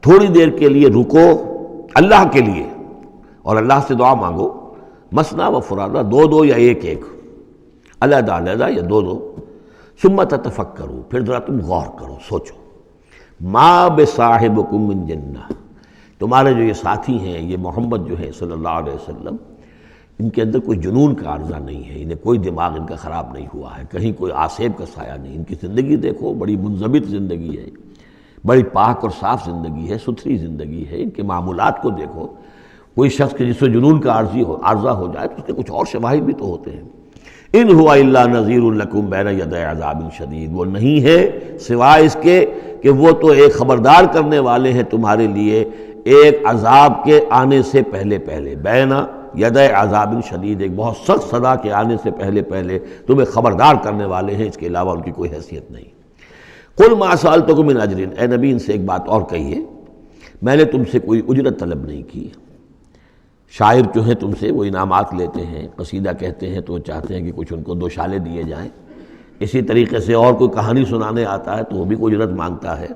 تھوڑی دیر کے لیے رکو اللہ کے لیے اور اللہ سے دعا مانگو، مثنیٰ و فرادہ، دو دو یا ایک ایک، علیحدہ علیحدہ یا دو دو، ثم تتفکروا، پھر ذرا تم غور کرو، سوچو، ما بصاحبکم من جنہ، تمہارے جو یہ ساتھی ہیں، یہ محمد جو ہے صلی اللہ علیہ وسلم، ان کے اندر کوئی جنون کا عارضہ نہیں ہے، انہیں کوئی دماغ ان کا خراب نہیں ہوا ہے، کہیں کوئی آسیب کا سایہ نہیں، ان کی زندگی دیکھو، بڑی منضبط زندگی ہے، بڑی پاک اور صاف زندگی ہے، ستھری زندگی ہے، ان کے معمولات کو دیکھو۔ کوئی شخص کے جس سے جنون کا عارضہ ہو جائے تو اس کے کچھ اور شواہد بھی تو ہوتے ہیں۔ ان ہوا الا نذیر لکم بین یدی عذاب شدید، وہ نہیں ہے سوائے اس کے کہ وہ تو ایک خبردار کرنے والے ہیں تمہارے لیے ایک عذاب کے آنے سے پہلے پہلے، بین یدی عذاب شدید، ایک بہت سخت سزا کے آنے سے پہلے پہلے تمہیں خبردار کرنے والے ہیں، اس کے علاوہ ان کی کوئی حیثیت نہیں۔ قل ما سألتکم من اجر، اے نبی ان سے ایک بات اور کہیے، میں نے تم سے کوئی اجرت طلب نہیں کی۔ شاعر جو ہیں تم سے وہ انعامات لیتے ہیں، قصیدہ کہتے ہیں تو وہ چاہتے ہیں کہ کچھ ان کو دو شالے دیے جائیں، اسی طریقے سے اور کوئی کہانی سنانے آتا ہے تو وہ بھی کوئی اجرت مانگتا ہے۔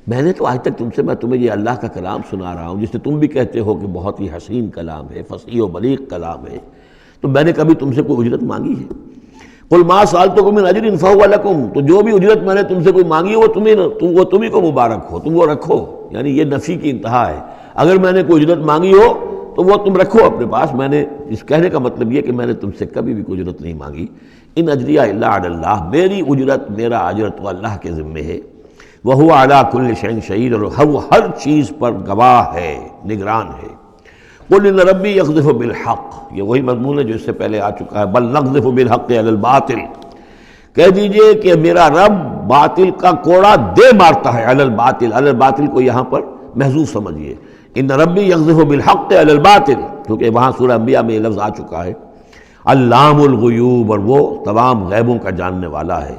میں نے تو آج تک میں تمہیں یہ اللہ کا کلام سنا رہا ہوں جسے تم بھی کہتے ہو کہ بہت ہی حسین کلام ہے، فصیح و بلیغ کلام ہے، تو میں نے کبھی تم سے کوئی اجرت مانگی ہے؟ قل ما سألتکم من اجر فہو لکم، تو جو بھی اجرت میں نے تم سے کوئی مانگی ہے وہ تمہیں کو مبارک ہو، تم وہ رکھو، یعنی یہ نفی کی انتہا ہے۔ اگر میں نے کوئی اجرت مانگی ہو تو وہ تم رکھو اپنے پاس، میں نے اس کہنے کا مطلب یہ کہ میں نے تم سے کبھی بھی کوئی اجرت نہیں مانگی۔ ان اجریہ الا علی اللہ، میری اجرت میرا اجر تو اللہ کے ذمے ہے۔ وہو علی کل شیء شہید، اور وہ ہر چیز پر گواہ ہے، نگران ہے۔ قل ان ربی یقذف بالحق، یہ وہی مضمون ہے جو اس سے پہلے آ چکا ہے، بل نقذف بالحق علی الباطل، کہہ دیجئے کہ میرا رب باطل کا کوڑا دے مارتا ہے، علی الباطل، علی الباطل کو یہاں پر محذوف سمجھیے، ان ربی یقذف بالحق علی الباطل، کیونکہ وہاں سورہ انبیاء میں یہ لفظ آ چکا ہے، علام الغیوب، اور وہ تمام غیبوں کا جاننے والا ہے۔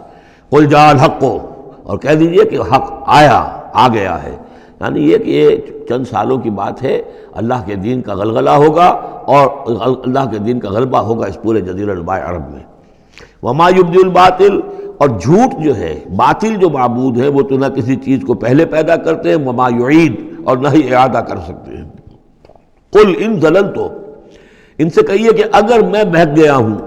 قل جاء الحق، اور کہہ دیجئے کہ حق آ گیا ہے، یعنی یہ کہ یہ چند سالوں کی بات ہے، اللہ کے دین کا غلغلہ ہوگا اور اللہ کے دین کا غلبہ ہوگا اس پورے جزیرہ نما عرب میں۔ وما یبدی الباطل، اور جھوٹ جو ہے، باطل جو معبود ہے وہ تو نہ کسی چیز کو پہلے پیدا کرتے ہیں، وما یعید، اور نہ ہی اعادہ کر سکتے ہیں۔ قل ان ضللت، ان سے کہیے کہ اگر میں بہک گیا ہوں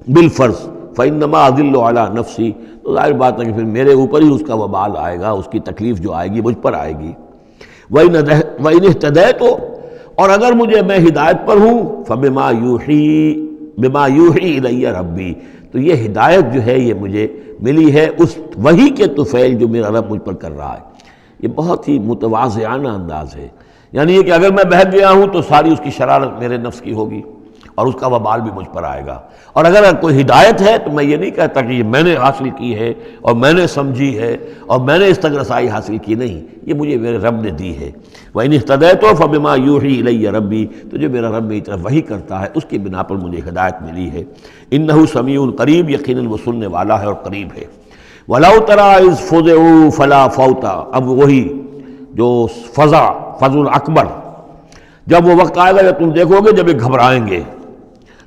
بالفرض، فانما اضل علی نفسی، تو ظاہر بات ہے کہ پھر میرے اوپر ہی اس کا وبال آئے گا، اس کی تکلیف جو آئے گی مجھ پر آئے گی۔ وَإِنِ اهْتَدَيْتُ، اور اگر میں ہدایت پر ہوں، فَبِمَا يُوحِي إِلَيَّ رَبِّي، تو یہ ہدایت جو ہے یہ مجھے ملی ہے اس وحی کے طفیل جو میرا رب مجھ پر کر رہا ہے۔ یہ بہت ہی متواضعانہ انداز ہے، یعنی یہ کہ اگر میں بہک گیا ہوں تو ساری اس کی شرارت میرے نفس کی ہوگی اور اس کا وبال بھی مجھ پر آئے گا، اور اگر کوئی ہدایت ہے تو میں یہ نہیں کہتا کہ یہ میں نے حاصل کی ہے اور میں نے سمجھی ہے اور میں نے اس تک رسائی حاصل کی، نہیں، یہ مجھے میرے رب نے دی ہے۔ وَإِنِ اهْتَدَيْتُ فَبِمَا يُوحِي إِلَيَّ رَبِّي، تو جو میرا رب میری طرف وحی کرتا ہے اس کی بنا پر مجھے ہدایت ملی ہے۔ إِنَّهُ سَمِيعٌ قریب، یقیناً وہ سننے والا ہے اور قریب ہے۔ وَلَوْ تَرَىٰ إِذْ فُزِعُوا فَلَا فَوْتَ، اب وہی جو فضا اکبر، جب وہ وقت آئے گا جب تم دیکھو گے جب یہ گھبرائیں گے،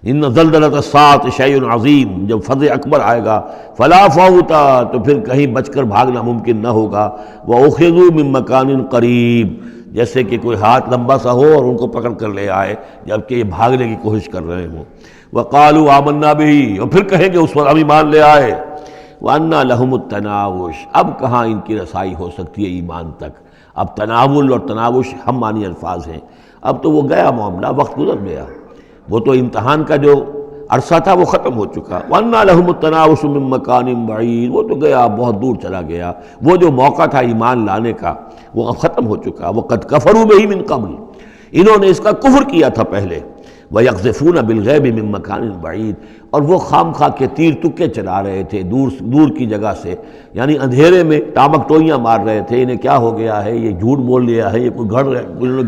ان زلزلۃ الساعۃ شیء عظیم، جب فضح اکبر آئے گا، فلا فوت، تو پھر کہیں بچ کر بھاگنا ممکن نہ ہوگا، وَأُخِذُوا مِن مَّكَانٍ قریب، جیسے کہ کوئی ہاتھ لمبا سا ہو اور ان کو پکڑ کر لے آئے جبکہ یہ بھاگنے کی کوشش کر رہے ہوں۔ وَقَالُوا آمَنَّا بِهِ، اور پھر کہیں گے اس پر ہم ایمان لے آئے۔ وَأَنَّىٰ لَهُمُ التَّنَاوُشُ، اب کہاں ان کی رسائی ہو سکتی ہے ایمان تک؟ اب تناول اور تناوش ہم معنی الفاظ ہیں، اب تو وہ گیا معاملہ، وقت گزر گیا، وہ تو امتحان کا جو عرصہ تھا وہ ختم ہو چکا۔ وَأَنَّىٰ لَهُمُ التَّنَاوُشُ مِن مَّكَانٍ بَعِيدٍ، وہ تو گیا، بہت دور چلا گیا، وہ جو موقع تھا ایمان لانے کا وہ اب ختم ہو چکا۔ وَقَدْ كَفَرُوا بِهِ مِن قَبْلُ، انہوں نے اس کا کفر کیا تھا پہلے۔ وَيَقْذِفُونَ بِالْغَيْبِ مِن مَّكَانٍ بَعِيدٍ، اور وہ خام خواہ کے تیر تکے چلا رہے تھے دور کی جگہ سے، یعنی اندھیرے میں ٹامک ٹوئیاں مار رہے تھے، انہیں کیا ہو گیا ہے، یہ جھوٹ بول لیا ہے، یہ کوئی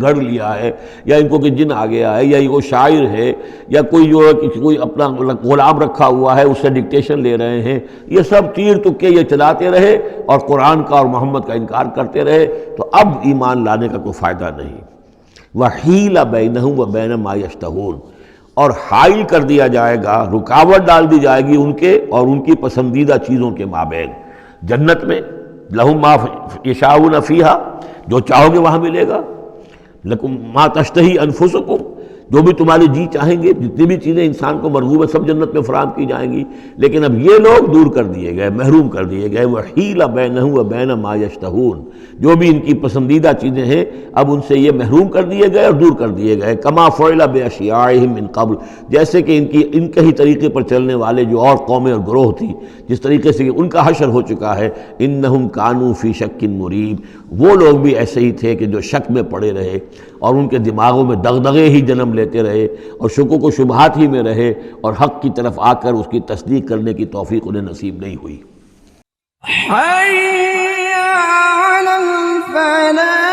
گھڑ لیا ہے، یا ان کو کہ جن آ گیا ہے، یا یہ کوئی شاعر ہے، یا کوئی جو ہے کوئی اپنا غلام رکھا ہوا ہے اس سے ڈکٹیشن لے رہے ہیں، یہ سب تیر تکے یہ چلاتے رہے اور قرآن کا اور محمد کا انکار کرتے رہے، تو اب ایمان لانے کا کوئی فائدہ نہیں۔ وَحِيلَ بَيْنَهُمْ وَبَيْنَ مَا يَشْتَهُونَ، اور حائل کر دیا جائے گا، رکاوٹ ڈال دی جائے گی ان کے اور ان کی پسندیدہ چیزوں کے مابین۔ جنت میں لَهُم مَا يَشَاءُونَ فِيهَا، جو چاہو گے وہاں ملے گا، لَكُم مَا تَشْتَهِي أَنفُسُكُم، جو بھی تمہاری جی چاہیں گے، جتنی بھی چیزیں انسان کو مرغوب ہے سب جنت میں فراہم کی جائیں گی، لیکن اب یہ لوگ دور کر دیے گئے، محروم کر دیے گئے۔ وَحِيلَ بَيْنَهُمْ وَبَيْنَ مَا يَشْتَهُونَ، جو بھی ان کی پسندیدہ چیزیں ہیں اب ان سے یہ محروم کر دیے گئے اور دور کر دیے گئے۔ كَمَا فُعِلَ بِأَشْيَاعِهِم مِّن قَبْلُ، جیسے کہ ان کے ہی طریقے پر چلنے والے جو اور قومیں اور گروہ تھی، جس طریقے سے ان کا حشر ہو چکا ہے۔ إِنَّهُمْ كَانُوا فِي شَكٍّ مُّرِيبٍ، وہ لوگ بھی ایسے ہی تھے کہ جو شک میں پڑے رہے اور ان کے دماغوں میں دغدغے ہی جنم لیتے رہے اور شکوک و شبہات ہی میں رہے اور حق کی طرف آ کر اس کی تصدیق کرنے کی توفیق انہیں نصیب نہیں ہوئی۔ حي على الفلاح